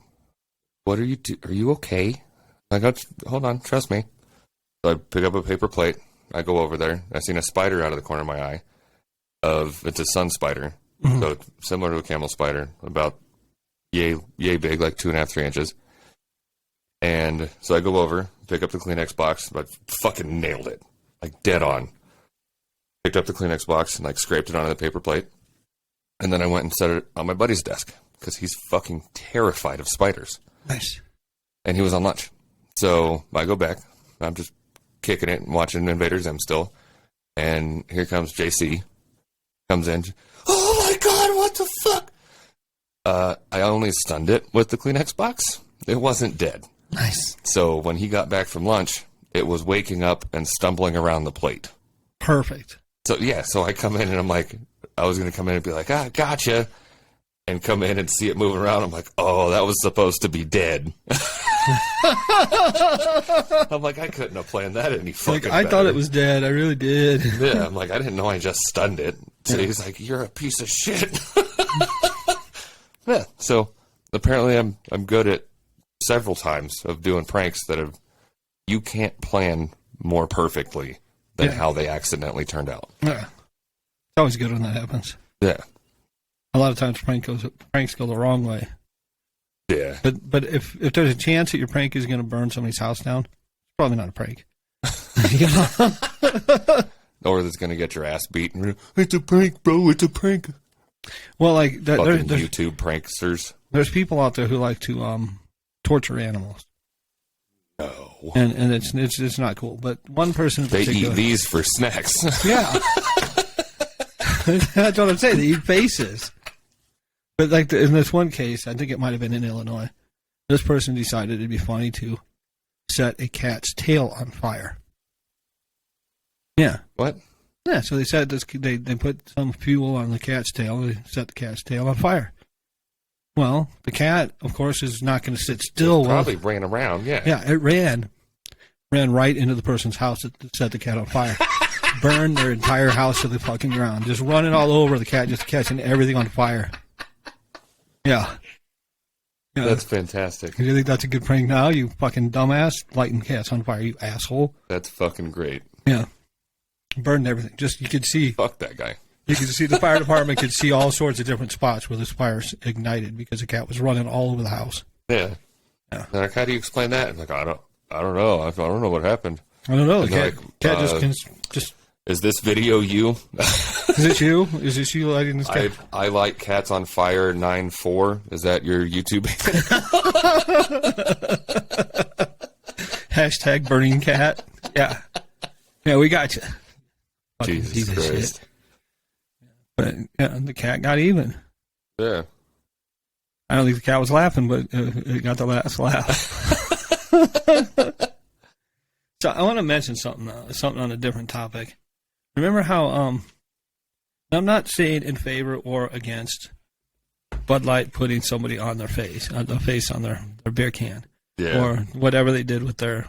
"What are you Are you okay?" I go, "Hold on, trust me." So I pick up a paper plate. I go over there. I seen a spider out of the corner of my eye. It's a sun spider, so similar to a camel spider, about yay big, like 2.5, 3 inches. And so I go over, pick up the Kleenex box, but fucking nailed it, like dead on. Picked up the Kleenex box and like scraped it onto the paper plate. And then I went and set it on my buddy's desk because he's fucking terrified of spiders. Nice. And he was on lunch. So I go back. I'm just kicking it and watching Invader Zim still. And here comes JC. Comes in. "Oh my God, what the fuck?" I only stunned it with the Kleenex box. It wasn't dead. Nice. So when he got back from lunch, it was waking up and stumbling around the plate. Perfect. So, yeah, so I come in and I'm like, I was going to come in and be like, gotcha. And come in and see it moving around. I'm like, oh, that was supposed to be dead. I'm like, I couldn't have planned that any fucking better. I thought it was dead. I really did. Yeah, I'm like, I didn't know I just stunned it. So he's like, "You're a piece of shit." Yeah, so apparently I'm good at several times of doing pranks that you can't plan more perfectly than how they accidentally turned out. Yeah. It's always good when that happens. Yeah. A lot of times pranks go the wrong way. Yeah. But if there's a chance that your prank is going to burn somebody's house down, it's probably not a prank. Or that's going to get your ass beaten. "It's a prank, bro. It's a prank." Well, like there's YouTube pranksters. There's people out there who like to torture animals. No. And it's not cool. But one person in they particular, eat these for snacks. Yeah. That's what I'm saying. They eat faces. But like in this one case, I think it might have been in Illinois, this person decided it'd be funny to set a cat's tail on fire. Yeah. What? Yeah, so they said this. They put some fuel on the cat's tail. They set the cat's tail on fire. Well, the cat, of course, is not going to sit still. Probably ran around. Yeah. Yeah, it ran right into the person's house that set the cat on fire. Burned their entire house to the fucking ground. Just running all over the cat, just catching everything on fire. Yeah. That's fantastic. You think that's a good prank now, you fucking dumbass? Lighting cats on fire, you asshole. That's fucking great. Yeah. Burned everything. Just, you could see. Fuck that guy. You could see the fire department could see all sorts of different spots where this fire ignited because the cat was running all over the house. Yeah. Yeah. Like, how do you explain that? I'm like, I don't know. I don't know what happened. I don't know. The And cat like, just. Is this video you? Is it you? Is this you lighting this cat? I light cats on fire 9-4. Is that your YouTube? Hashtag burning cat. Yeah. Yeah, we got you. Jesus Christ. Shit. But yeah, the cat got even. Yeah. I don't think the cat was laughing, but it got the last laugh. So I want to mention something on a different topic. Remember how I'm not saying in favor or against Bud Light putting somebody on their face, on their beer can, or whatever they did with their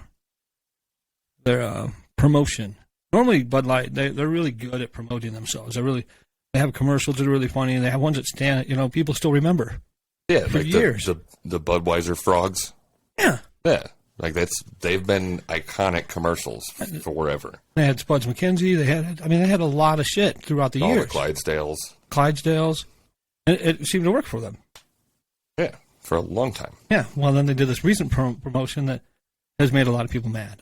promotion. Normally, Bud Light they're really good at promoting themselves. They have commercials that are really funny, and they have ones that stand. People still remember. Yeah, for like years. The Budweiser frogs. Yeah. Yeah. Like they've been iconic commercials forever. They had Spuds McKenzie. They had a lot of shit throughout the All years. the Clydesdales. It seemed to work for them. Yeah, for a long time. Yeah. Well, then they did this recent promotion that has made a lot of people mad.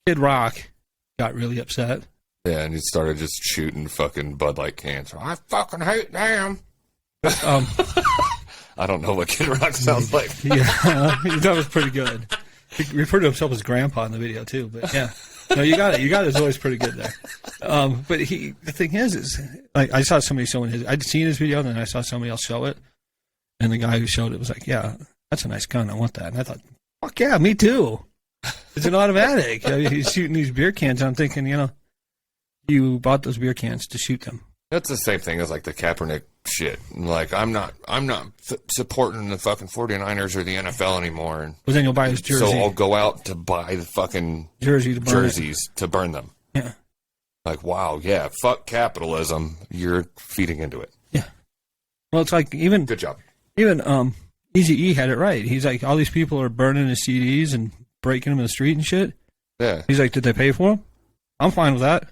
Kid Rock got really upset. Yeah, and he started just shooting fucking Bud Light cans. I fucking hate them. I don't know what Kid Rock sounds like. Yeah, that was pretty good. He referred to himself as Grandpa in the video too, but yeah. No, you got it. You got his voice pretty good there. But the thing is like I saw somebody showing his. I'd seen his video, and then I saw somebody else show it, and the guy who showed it was like, "Yeah, that's a nice gun. I want that." And I thought, "Fuck yeah, me too." It's an automatic. He's shooting these beer cans. I'm thinking, you bought those beer cans to shoot them. That's the same thing as like the Kaepernick shit. Like I'm not supporting the fucking 49ers or the NFL anymore. And but then you'll buy his jersey. So I'll go out to buy the fucking jerseys to burn them. Yeah. Like, wow, yeah, fuck capitalism. You're feeding into it. Yeah. Well, it's like good job. Even Eazy-E had it right. He's like, all these people are burning his CDs and breaking them in the street and shit. Yeah. He's like, did they pay for them? I'm fine with that.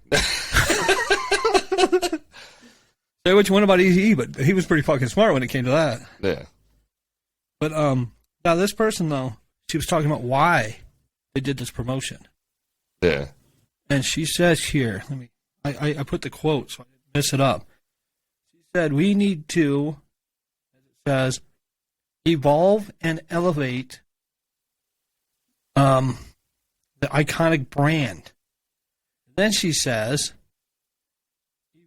Say what you want about Eazy-E, but he was pretty fucking smart when it came to that. Yeah. But now this person though, she was talking about why they did this promotion. Yeah. And she says here, I put the quote so I didn't mess it up. She said, we need to, as it says, evolve and elevate the iconic brand. Then she says,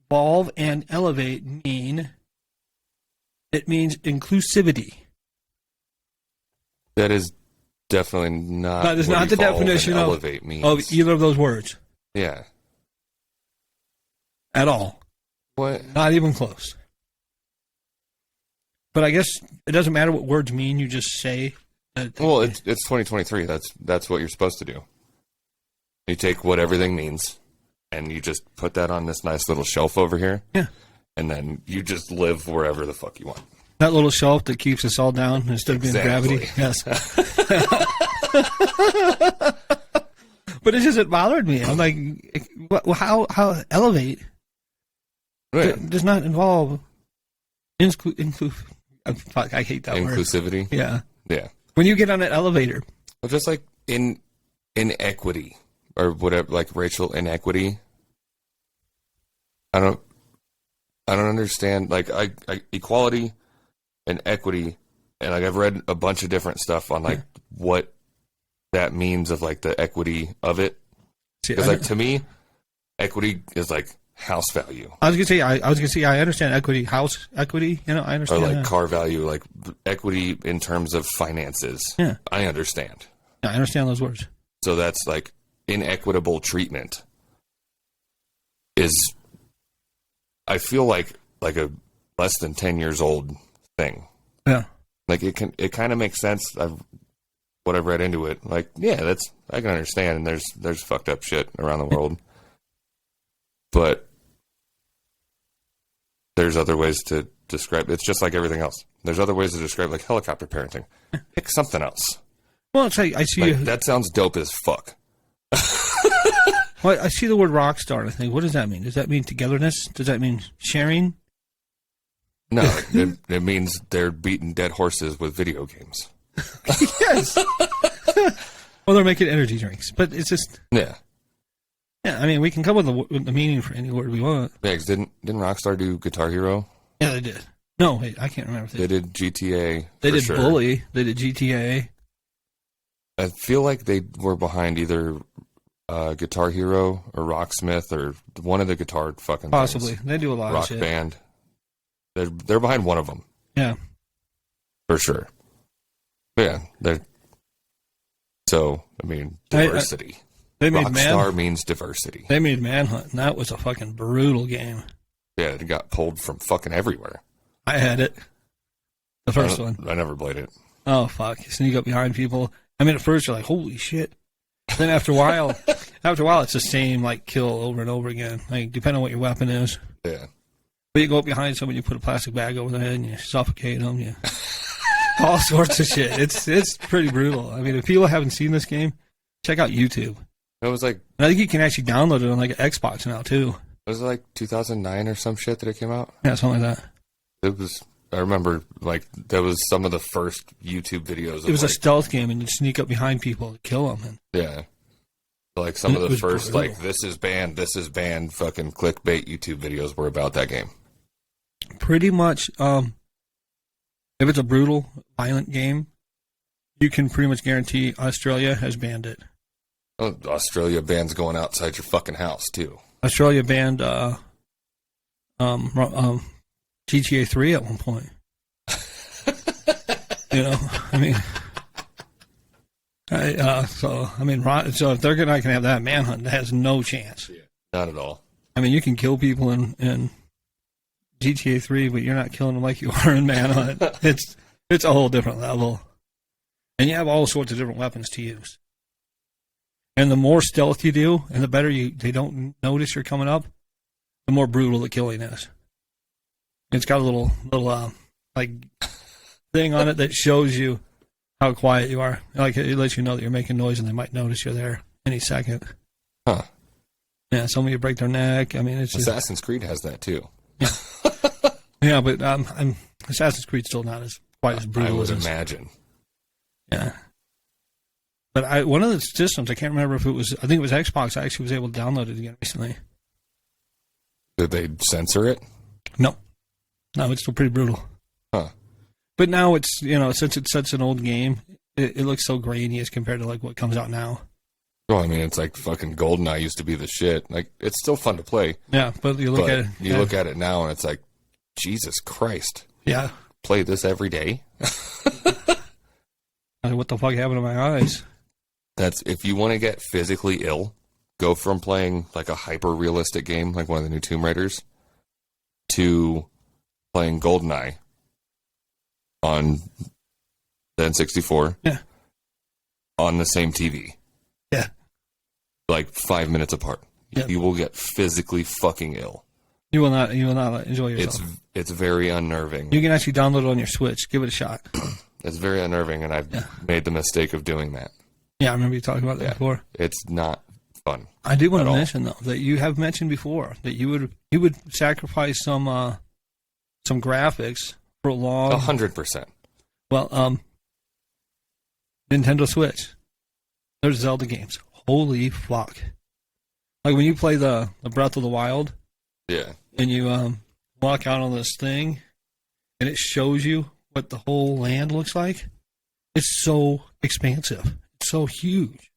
evolve and elevate means inclusivity. That is definitely not. That is not the definition of either of those words. Yeah. At all. What? Not even close. But I guess it doesn't matter what words mean. You just say. Well, it's 2023. That's what you're supposed to do. You take what everything means, and you just put that on this nice little shelf over here. Yeah. And then you just live wherever the fuck you want. That little shelf that keeps us all down instead of being gravity. Yes. But it bothered me. I'm like, how elevate does not involve I hate that word. Inclusivity? Yeah. Yeah. When you get on an elevator. Well, just like inequity or whatever, like racial inequity. I don't understand. Like equality and equity, and like I've read a bunch of different stuff on like what that means of like the equity of it. Because like to me, equity is like house value. I was gonna say I understand equity, house equity. I understand. Or like car value, like equity in terms of finances. Yeah, I understand. Yeah, I understand those words. So that's like inequitable treatment is, I feel like a less than 10 years old thing. Yeah. Like it kind of makes sense. What I've read into it, like, yeah, I can understand. And there's fucked up shit around the world, but there's other ways to describe. It's just like everything else. There's other ways to describe, like helicopter parenting. Pick something else. Well, it's like I see Like, that sounds dope as fuck. Well, I see the word rock star and I think, what does that mean? Does that mean togetherness? Does that mean sharing? No, it means they're beating dead horses with video games. Yes. Well, they're making energy drinks, but it's just, Yeah. yeah. I mean, we can come with the meaning for any word we want. Yeah, 'cause didn't Rockstar do Guitar Hero? Yeah, they did. No, wait, I can't remember. If They did GTA. They for did sure. Bully. They did GTA. I feel like they were behind either Guitar Hero or Rocksmith or one of the guitar fucking Possibly. things. They do a lot Rock of shit. Band. They're behind one of them Yeah. for sure. Yeah, they're. So I mean, diversity. They made Rockstar means diversity. They made Manhunt, and that was a fucking brutal game. Yeah, it got pulled from fucking everywhere. I had it. The first one. I never played it. Oh, fuck. You sneak up behind people. I mean, at first you're like, holy shit. Then after a while, it's the same, like, kill over and over again. Like, depending on what your weapon is. Yeah. But you go up behind somebody, you put a plastic bag over their head, and you suffocate them. You all sorts of shit. It's pretty brutal. I mean, if people haven't seen this game, check out YouTube. It was like And I think you can actually download it on, like, an Xbox now, too. was it like 2009 or some shit that it came out? Yeah, something like that. It was. I remember like that was some of the first YouTube videos. It was a like, stealth game, and you'd sneak up behind people to kill them. And yeah. Like some of It the was first brutal. like this is banned fucking clickbait YouTube videos were about that game. pretty much, if it's a brutal, violent game, you can pretty much guarantee Australia has banned it. Oh, Australia bans going outside your fucking house too. Australia banned GTA 3 at one point. You know, I mean, so if they're not gonna have that, Manhunt has no chance. Yeah. Not at all. I mean, you can kill people in GTA 3, but you're not killing them like you are in Manhunt. It's a whole different level, and you have all sorts of different weapons to use. And the more stealth you do, and the better they don't notice you're coming up, the more brutal the killing is. It's got a little like thing on it that shows you how quiet you are. Like it lets you know that you're making noise, and they might notice you're there any second. Huh. Yeah, some of you break their neck. I mean, it's just, Assassin's Creed has that too. yeah, but Assassin's Creed's still not as quite as I brutal would as imagine. yeah. But one of the systems, I can't remember if it was, I think it was Xbox, I actually was able to download it again recently. Did they censor it? No, it's still pretty brutal. Huh. But now it's, since it's such an old game, it looks so grainy as compared to like what comes out now. Well, I mean, it's like fucking GoldenEye used to be the shit. Like, it's still fun to play. Yeah, but you look But at it. you look at it now, and it's like, Jesus Christ! Yeah. Play this every day. What the fuck happened to my eyes? That's if you want to get physically ill, go from playing like a hyper realistic game like one of the new Tomb Raiders to playing GoldenEye on the N64. Yeah. On the same TV. Yeah. Like 5 minutes apart. Yeah. You will get physically fucking ill. You will not enjoy yourself. It's very unnerving. You can actually download it on your Switch. Give it a shot. It's very unnerving, and I've made the mistake of doing that. Yeah, I remember you talking about that before. It's not fun. I do want at to all. mention though that you have mentioned before that you would sacrifice some graphics for a long 100%. well Nintendo Switch. There's Zelda games. Holy fuck! Like when you play the Breath of the Wild, Yeah. and you walk out on this thing, and it shows you what the whole land looks like. It's so expansive. It's so huge.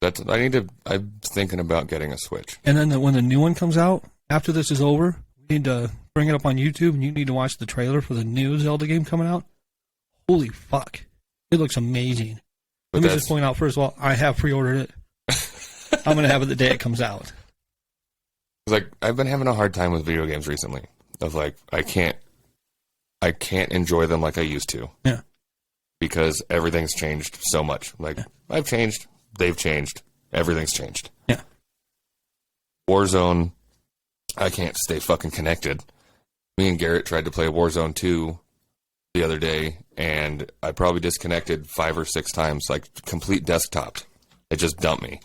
I'm thinking about getting a Switch. And then when the new one comes out, after this is over, we need to bring it up on YouTube, and you need to watch the trailer for the new Zelda game coming out. Holy fuck. It looks amazing. But Let me just point out, first of all, I have pre-ordered it. I'm going to have it the day it comes out. It's like I've been having a hard time with video games recently. Of like I can't enjoy them like I used to. Yeah. Because everything's changed so much. Like I've changed, they've changed, everything's changed. Yeah. Warzone, I can't stay fucking connected. Me and Garrett tried to play Warzone 2 the other day, and I probably disconnected 5 or 6 times, like complete desktop. It just dumped me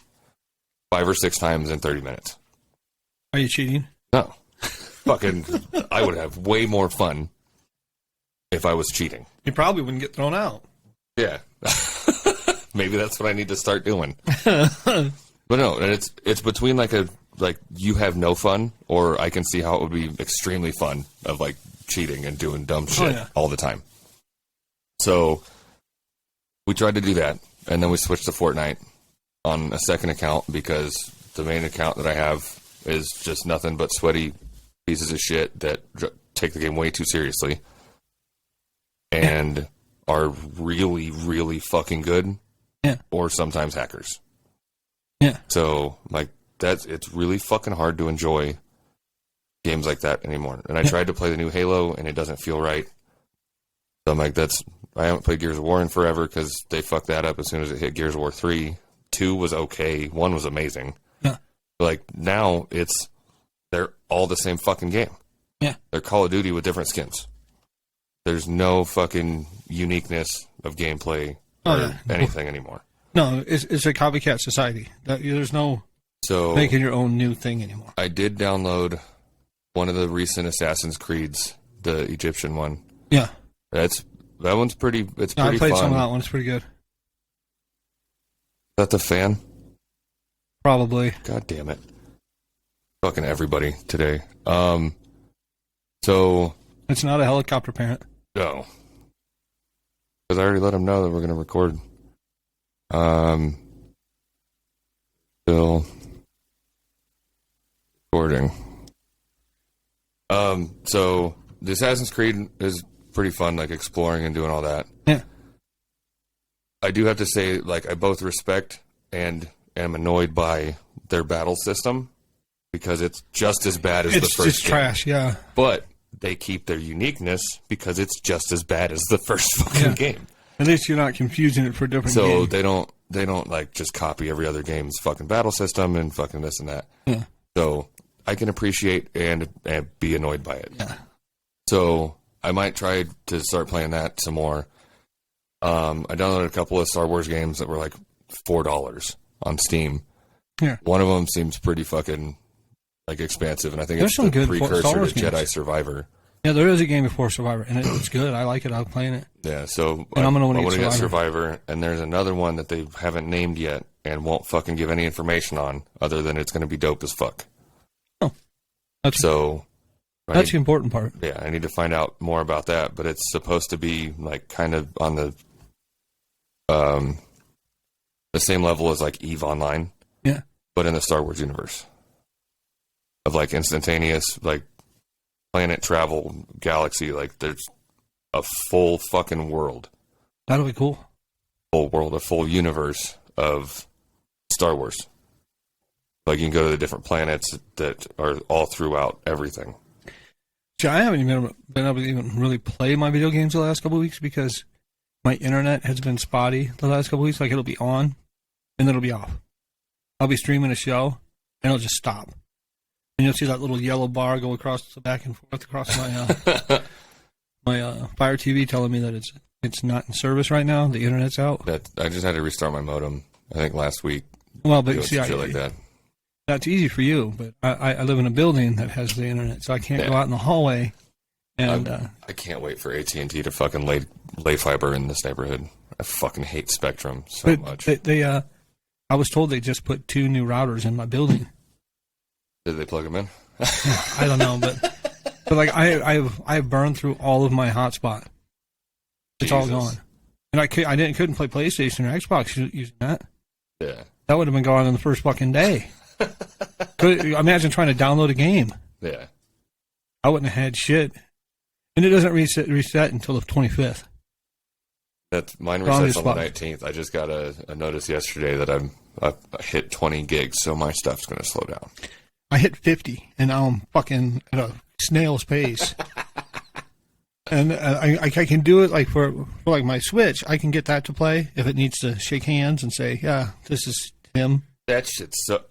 5 or 6 times in 30 minutes. Are you cheating? No. Fucking, I would have way more fun if I was cheating. You probably wouldn't get thrown out. Yeah. Maybe that's what I need to start doing. But no, and it's between like you have no fun, or I can see how it would be extremely fun of like cheating and doing dumb shit all the time. So we tried to do that, and then we switched to Fortnite on a second account because the main account that I have is just nothing but sweaty pieces of shit that take the game way too seriously and are really, really fucking good. Yeah. Or sometimes hackers. Yeah. So like it's really fucking hard to enjoy games like that anymore. And I tried to play the new Halo and it doesn't feel right. So I'm like, I haven't played Gears of War in forever because they fucked that up as soon as it hit Gears of War 3. 2 was okay. 1 was amazing. Yeah. But like now they're all the same fucking game. Yeah. They're Call of Duty with different skins. There's no fucking uniqueness of gameplay or anything anymore. No, it's a copycat society. There's no making your own new thing anymore. I did download one of the recent Assassin's Creeds, the Egyptian one. Yeah. That one's pretty. It's pretty I played fun. some of that one. It's pretty good. Is that the fan? Probably. God damn it. Fucking everybody today. So. It's not a helicopter parent. No. Because I already let them know that we're going to record. Still recording. So the Assassin's Creed is pretty fun, like exploring and doing all that. Yeah. I do have to say, like, I both respect and am annoyed by their battle system because it's just as bad as the first It's game. trash, yeah. But they keep their uniqueness because it's just as bad as the first fucking game. At least you're not confusing it for different So games. they don't like just copy every other game's fucking battle system and fucking this and that. Yeah. So I can appreciate and be annoyed by it. Yeah. So I might try to start playing that some more. I downloaded a couple of Star Wars games that were like $4 on Steam. Yeah. One of them seems pretty fucking like expansive, and I think There's it's some the good Star precursor Wars to games. Jedi Survivor. Yeah, there is a game before Survivor, and it's good. I like it. I'm playing it. Yeah, so And I'm gonna I wanna want to get get Survivor, and there's another one that they haven't named yet and won't fucking give any information on, other than it's going to be dope as fuck. Oh, That's the important part. Yeah, I need to find out more about that, but it's supposed to be like kind of on the same level as like EVE Online. Yeah. But in the Star Wars universe. Of like instantaneous, like planet travel, galaxy, like there's a full fucking world. That'll be cool. Full world, a full universe of Star Wars. Like you can go to the different planets that are all throughout everything. See, I haven't even been able to even really play my video games the last couple of weeks because my internet has been spotty the last couple of weeks. Like it'll be on and then it'll be off. I'll be streaming a show and it'll just stop. And you'll see that little yellow bar go across the back and forth across my my Fire TV telling me that it's not in service right now. The internet's out. I just had to restart my modem, I think last week. Well, but Doing see, some shit like that. That's easy for you, but I live in a building that has the internet, so I can't go out in the hallway. And I can't wait for AT&T to fucking lay fiber in this neighborhood. I fucking hate Spectrum so much. I was told they just put 2 new routers in my building. Did they plug them in? I don't know, but like I've burned through all of my hotspot. It's all gone, and I couldn't play PlayStation or Xbox using that. Yeah, that would have been gone in the first fucking day. Imagine trying to download a game. Yeah, I wouldn't have had shit, and it doesn't reset until the 25th. Mine resets on the 19th. I just got a notice yesterday that hit 20 gigs, so my stuff's going to slow down. I hit 50, and now I'm fucking at a snail's pace. And I can do it like for like my Switch. I can get that to play if it needs to shake hands and say, "Yeah, this is him." That shit's so.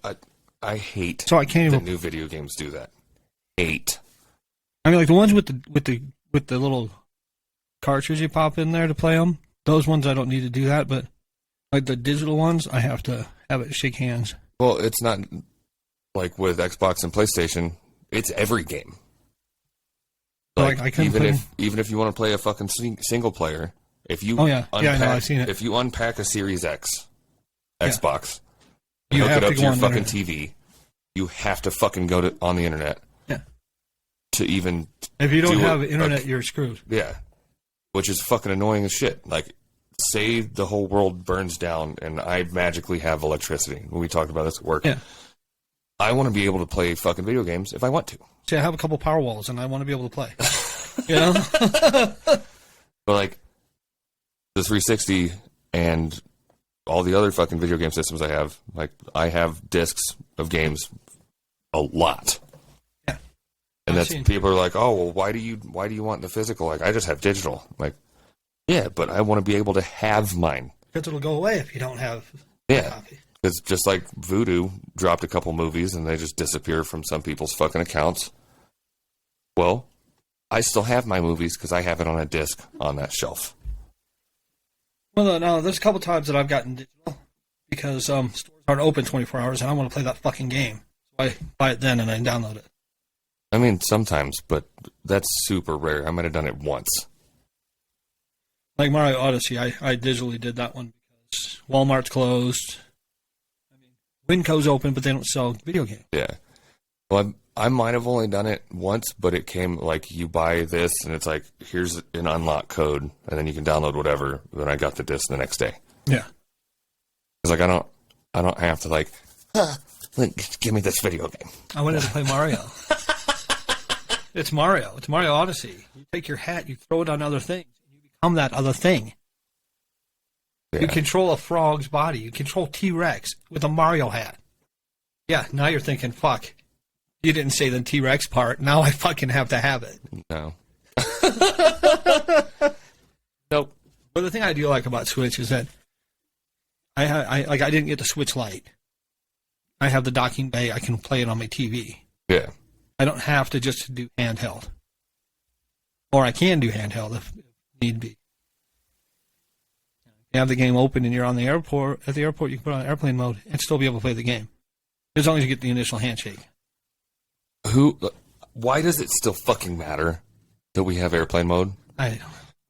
I hate. So I can't the even. new video games do that. Hate. I mean, like the ones with the little cartridge you pop in there to play them. Those ones I don't need to do that, but like the digital ones, I have to have it shake hands. Well, it's not like with Xbox and PlayStation. It's every game. Like, I couldn't even if you want to play a fucking single player, if you I've seen it. If you unpack a Series X Xbox, you hook have it up to to go your on fucking the TV, you have to fucking go on the internet. Yeah. To even if you don't do have internet, you're screwed. Yeah. Which is fucking annoying as shit. Like, say the whole world burns down and I magically have electricity. We talked about this at work. Yeah. I want to be able to play fucking video games if I want to. See, I have a couple power walls and I want to be able to play. You know? But like the 360 and all the other fucking video game systems I have, like I have discs of games a lot. Yeah. And that's people are like, "Oh, well, why do you want the physical?" Like, I just have digital. Like, yeah, but I want to be able to have mine. Because it'll go away if you don't have a copy. It's just like Vudu dropped a couple movies and they just disappear from some people's fucking accounts. Well, I still have my movies because I have it on a disc on that shelf. Well, no, there's a couple times that I've gotten digital because stores aren't open 24 hours and I want to play that fucking game. So I buy it then and I download it. I mean, sometimes, but that's super rare. I might have done it once. Like Mario Odyssey, I digitally did that one because Walmart's closed. Winco's open, but they don't sell video games. Yeah. Well, I might have only done it once, but it came like you buy this and it's like, here's an unlock code and then you can download whatever. Then I got the disc the next day. Yeah. It's like, I don't have to like, give me this video game. I wanted to play Mario. It's Mario. It's Mario Odyssey. You take your hat, you throw it on other things, and you become that other thing. Yeah. You control a frog's body. You control T-Rex with a Mario hat. Yeah, now you're thinking, fuck, you didn't say the T-Rex part. Now I fucking have to have it. No. Nope. But the thing I do like about Switch is that I didn't get the Switch Lite. I have the docking bay. I can play it on my TV. Yeah. I don't have to just do handheld. Or I can do handheld if need be. You have the game open and you're on the airport. At the airport, you can put it on airplane mode and still be able to play the game. As long as you get the initial handshake. Why does it still fucking matter that we have airplane mode?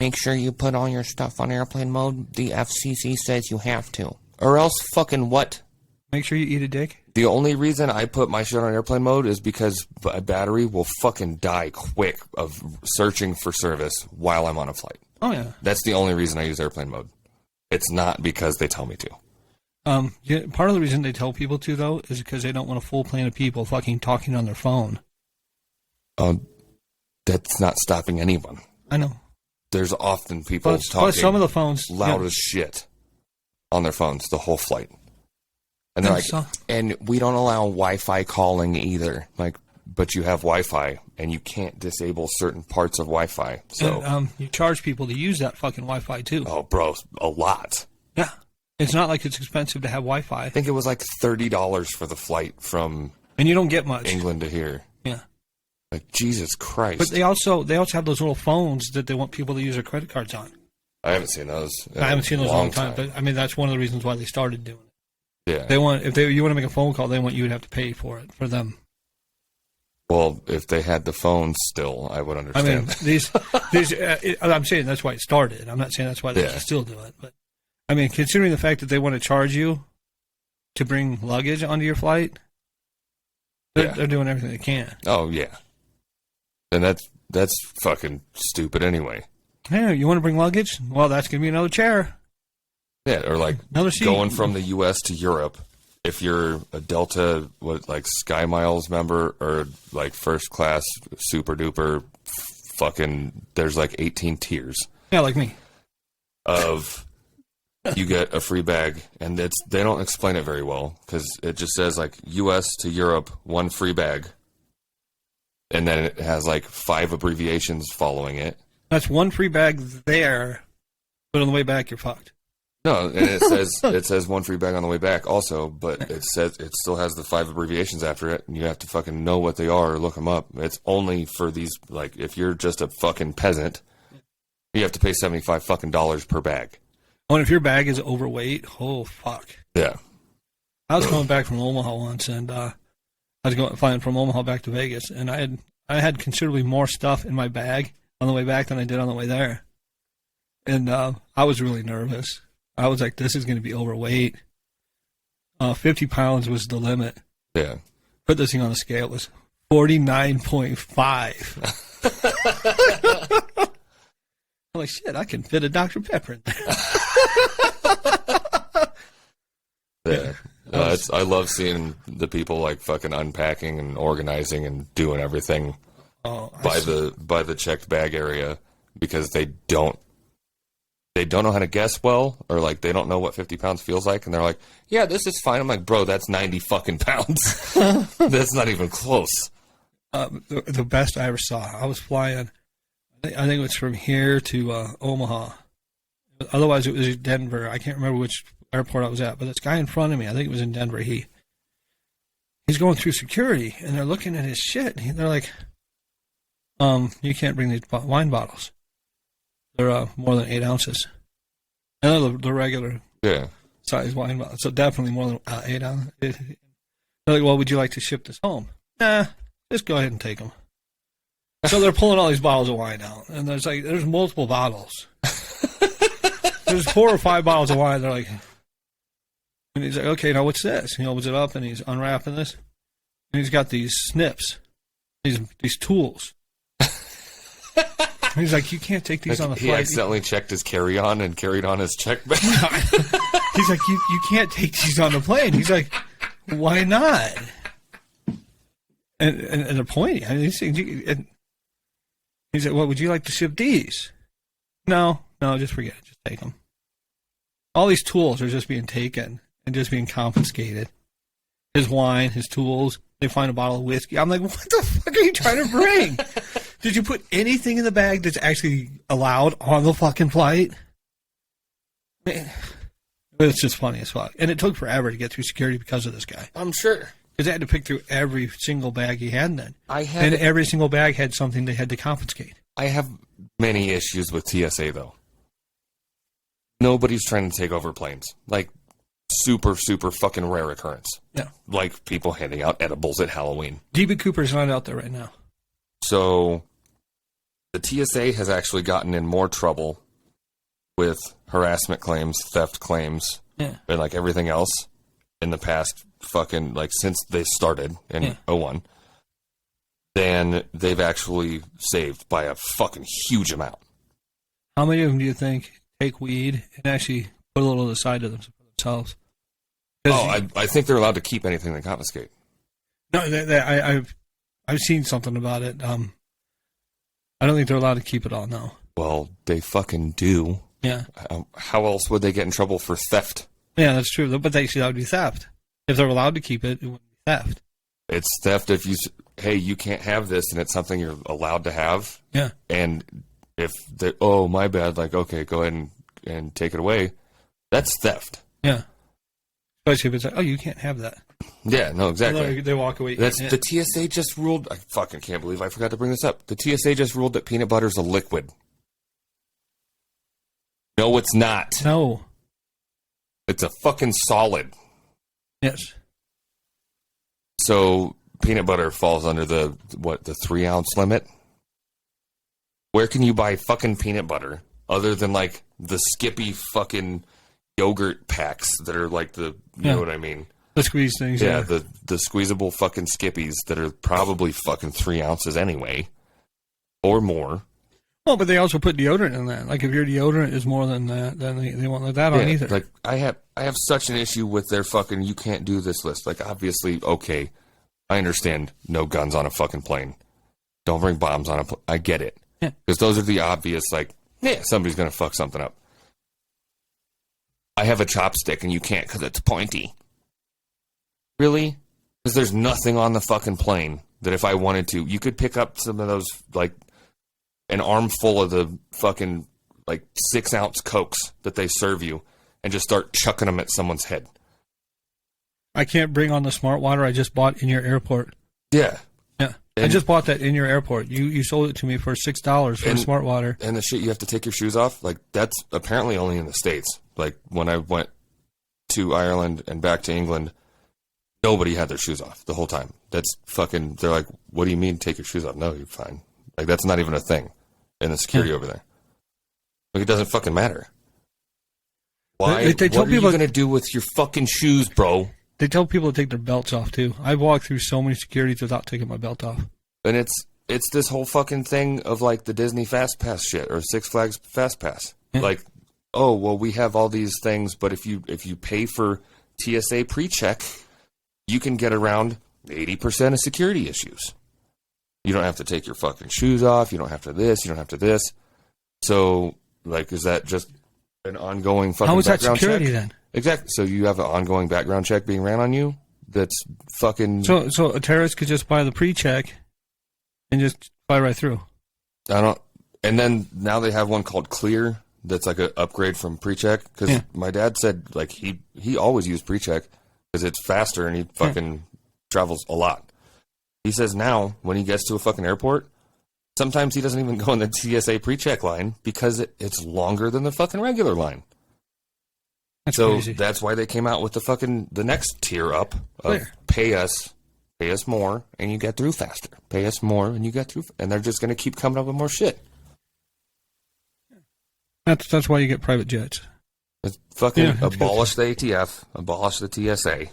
Make sure you put all your stuff on airplane mode. The FCC says you have to. Or else fucking what? Make sure you eat a dick. The only reason I put my shit on airplane mode is because a battery will fucking die quick of searching for service while I'm on a flight. Oh, yeah. That's the only reason I use airplane mode. It's not because they tell me to. Part of the reason they tell people to, though, is because they don't want a full plane of people fucking talking on their phone. That's not stopping anyone. I know. There's often people talking plus some of the phones, loud as shit on their phones the whole flight. And they're like, and we don't allow Wi-Fi calling either. Like, but you have Wi-Fi, and you can't disable certain parts of Wi-Fi. So and, you charge people to use that fucking Wi-Fi too. Oh, bro, a lot. Yeah, it's not like it's expensive to have Wi-Fi. I think it was like $30 for the flight from and you don't get much England to here. Yeah, like Jesus Christ. But they also have those little phones that they want people to use their credit cards on. I haven't seen those. I haven't seen those in a long time, but I mean that's one of the reasons why they started doing it. Yeah, you want to make a phone call, they want you to have to pay for it for them. Well, if they had the phones still, I would understand. I mean, these I'm saying that's why it started. I'm not saying that's why they still do it. But, I mean, considering the fact that they want to charge you to bring luggage onto your flight, they're doing everything they can. Oh, yeah. And that's fucking stupid anyway. Hey, you want to bring luggage? Well, that's going to be another chair. Yeah, or like another seat. Going from the U.S. to Europe. If you're a Delta, Sky Miles member or like first class super duper fucking, there's like 18 tiers. Yeah, like me. Of you get a free bag, and they don't explain it very well because it just says like U.S. to Europe, 1 free bag, and then it has like 5 abbreviations following it. That's 1 free bag there, but on the way back you're fucked. No, and it says 1 free bag on the way back also, but it still has the 5 abbreviations after it, and you have to fucking know what they are or look them up. It's only for these, like, if you're just a fucking peasant, you have to pay $75 fucking per bag. Oh, and if your bag is overweight, oh fuck. Yeah. I was coming back from Omaha once, and I was flying from Omaha back to Vegas, and I had considerably more stuff in my bag on the way back than I did on the way there, and I was really nervous. I was like, this is going to be overweight. 50 pounds was the limit. Yeah. Put this thing on the scale. It was 49.5. I'm like, shit, I can fit a Dr. Pepper in there. Yeah. I love seeing the people like fucking unpacking and organizing and doing everything by the checked bag area because they don't know how to guess well, or like they don't know what 50 pounds feels like, and they're like, yeah, this is fine. I'm like, bro, that's 90 fucking pounds. That's not even close. The best I ever saw, I was flying, I think it was from here to Omaha. Otherwise, it was Denver. I can't remember which airport I was at, but this guy in front of me, I think it was in Denver, he's going through security, and they're looking at his shit, and they're like, you can't bring these wine bottles. They're more than 8 ounces. And the regular size wine bottle. So definitely more than 8 ounces. They're like, well, would you like to ship this home? Nah, just go ahead and take them. So they're pulling all these bottles of wine out. And there's multiple bottles. There's 4 or 5 bottles of wine. They're like, and he's like, okay, now what's this? He opens it up and he's unwrapping this. And he's got these snips, these tools. He's like, you can't take these on the flight. He accidentally checked his carry-on and carried on his check bag. He's like, you can't take these on the plane. He's like, why not? And they're pointing. I mean, he's like, well, would you like to ship these? No, just forget it. Just take them. All these tools are just being taken and just being confiscated. His wine, his tools. They find a bottle of whiskey. I'm like, what the fuck are you trying to bring? Did you put anything in the bag that's actually allowed on the fucking flight? Man, it's just funny as fuck. And it took forever to get through security because of this guy. I'm sure. Because they had to pick through every single bag he had then. And every single bag had something they had to confiscate. I have many issues with TSA, though. Nobody's trying to take over planes. Like, super, super fucking rare occurrence. Yeah. Like people handing out edibles at Halloween. DB Cooper's not out there right now. So the TSA has actually gotten in more trouble with harassment claims, theft claims, and like everything else in the past fucking, like since they started in 01, than they've actually saved by a fucking huge amount. How many of them do you think take weed and actually put a little to the side of themselves? I think they're allowed to keep anything they confiscate. No, I've seen something about it. I don't think they're allowed to keep it all now. Well, they fucking do. Yeah. How else would they get in trouble for theft? Yeah, that's true. But that would be theft. If they're allowed to keep it, it wouldn't be theft. It's theft if you can't have this, and it's something you're allowed to have. Yeah. And if they, my bad, like, okay, go ahead and take it away. That's theft. Yeah. Especially if it's like, you can't have that. Yeah, no, exactly. They walk away. The TSA just ruled. I fucking can't believe I forgot to bring this up. The TSA just ruled that peanut butter is a liquid. No, it's not. No. It's a fucking solid. Yes. So peanut butter falls under the 3 ounce limit. Where can you buy fucking peanut butter other than like the Skippy fucking yogurt packs that are like you know what I mean? The squeeze things. Yeah, the squeezable fucking Skippies that are probably fucking 3 ounces anyway, or more. Well, but they also put deodorant in that. Like if your deodorant is more than that, then they won't let that on either. Like I have such an issue with their fucking you can't do this list. Like obviously, okay, I understand no guns on a fucking plane. Don't bring bombs on a plane. I get it. Because those are the obvious, like, somebody's going to fuck something up. I have a chopstick and you can't because it's pointy. Really? Because there's nothing on the fucking plane that if I wanted to, you could pick up some of those, like, an armful of the fucking, like, 6-ounce Cokes that they serve you and just start chucking them at someone's head. I can't bring on the smart water I just bought in your airport. Yeah. Yeah. I And- just bought that in your airport. You sold it to me for $6 for And- smart water. And the shit you have to take your shoes off, like, that's apparently only in the States. Like, when I went to Ireland and back to England, nobody had their shoes off the whole time. That's fucking, they're like, what do you mean take your shoes off? No, you're fine. Like, that's not even a thing in the security over there. Like, it doesn't fucking matter. Why? They tell what are you people- going to do with your fucking shoes, bro? They tell people to take their belts off, too. I've walked through so many securities without taking my belt off. And it's this whole fucking thing of, like, the Disney Fast Pass shit or Six Flags Fast Pass. Yeah. Like, oh, well, we have all these things, but if you pay for TSA pre-check, you can get around 80% of security issues. You don't have to take your fucking shoes off. You don't have to this. You don't have to this. So, like, is that just an ongoing fucking How is that background security check? then? Exactly. So you have an ongoing background check being ran on you that's fucking... So a terrorist could just buy the pre-check and just fly right through. I don't... And then now they have one called Clear that's like an upgrade from pre-check. Because Yeah. my dad said, like, he always used pre-check because it's faster and he fucking travels a lot. He says now, when he gets to a fucking airport, sometimes he doesn't even go in the TSA pre-check line because it's longer than the fucking regular line. That's So crazy. that's why they came out with the next tier up of Clear. pay us more and you get through faster. Pay us more and you get through, and they're just going to keep coming up with more shit. That's why you get private jets. It's fucking Yeah, it's abolish the ATF, abolish the TSA,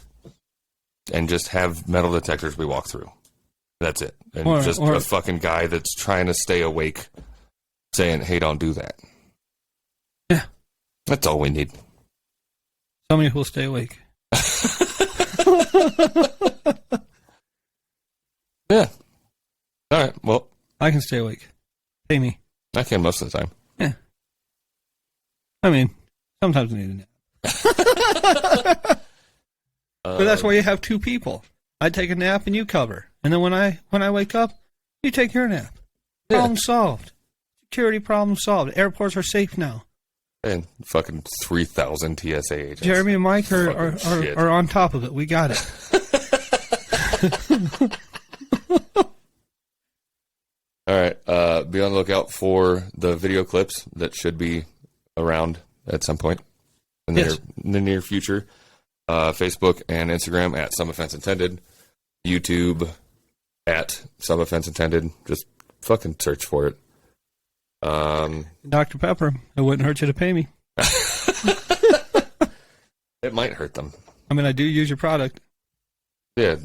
and just have metal detectors we walk through. That's it. And Or- just or- a fucking guy that's trying to stay awake saying, hey, don't do that. Yeah. That's all we need. Somebody who will stay awake. Yeah. All right. Well, I can stay awake. Pay me. I can most of the time. Yeah. I mean, sometimes I need a nap. But that's why you have two people. I take a nap and you cover. And then when I wake up, you take your nap. Problem solved. Security problem solved. Airports are safe now. And fucking 3,000 TSA agents. Jeremy and Mike Fucking shit. are on top of it. We got it. All right. Be on the lookout for the video clips that should be around at some point in Yes. the near future. Facebook and Instagram at Some Offense Intended. YouTube at Some Offense Intended. Just fucking search for it. Dr. Pepper, it wouldn't hurt you to pay me. It might hurt them. I mean, I do use your product. Yeah.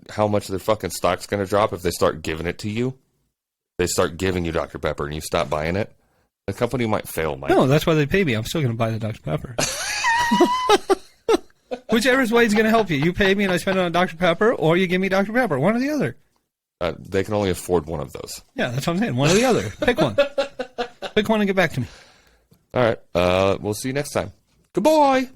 How much their fucking stock's going to drop if they start giving it to you? They start giving you Dr. Pepper and you stop buying it? The company might fail, Mike. No, that's why they pay me. I'm still going to buy the Dr. Pepper. Whichever way is going to help you. You pay me and I spend it on Dr. Pepper, or you give me Dr. Pepper. One or the other. They can only afford one of those. Yeah, that's what I'm saying. One or the other. Pick one. Pick one and get back to me. All right. We'll see you next time. Goodbye.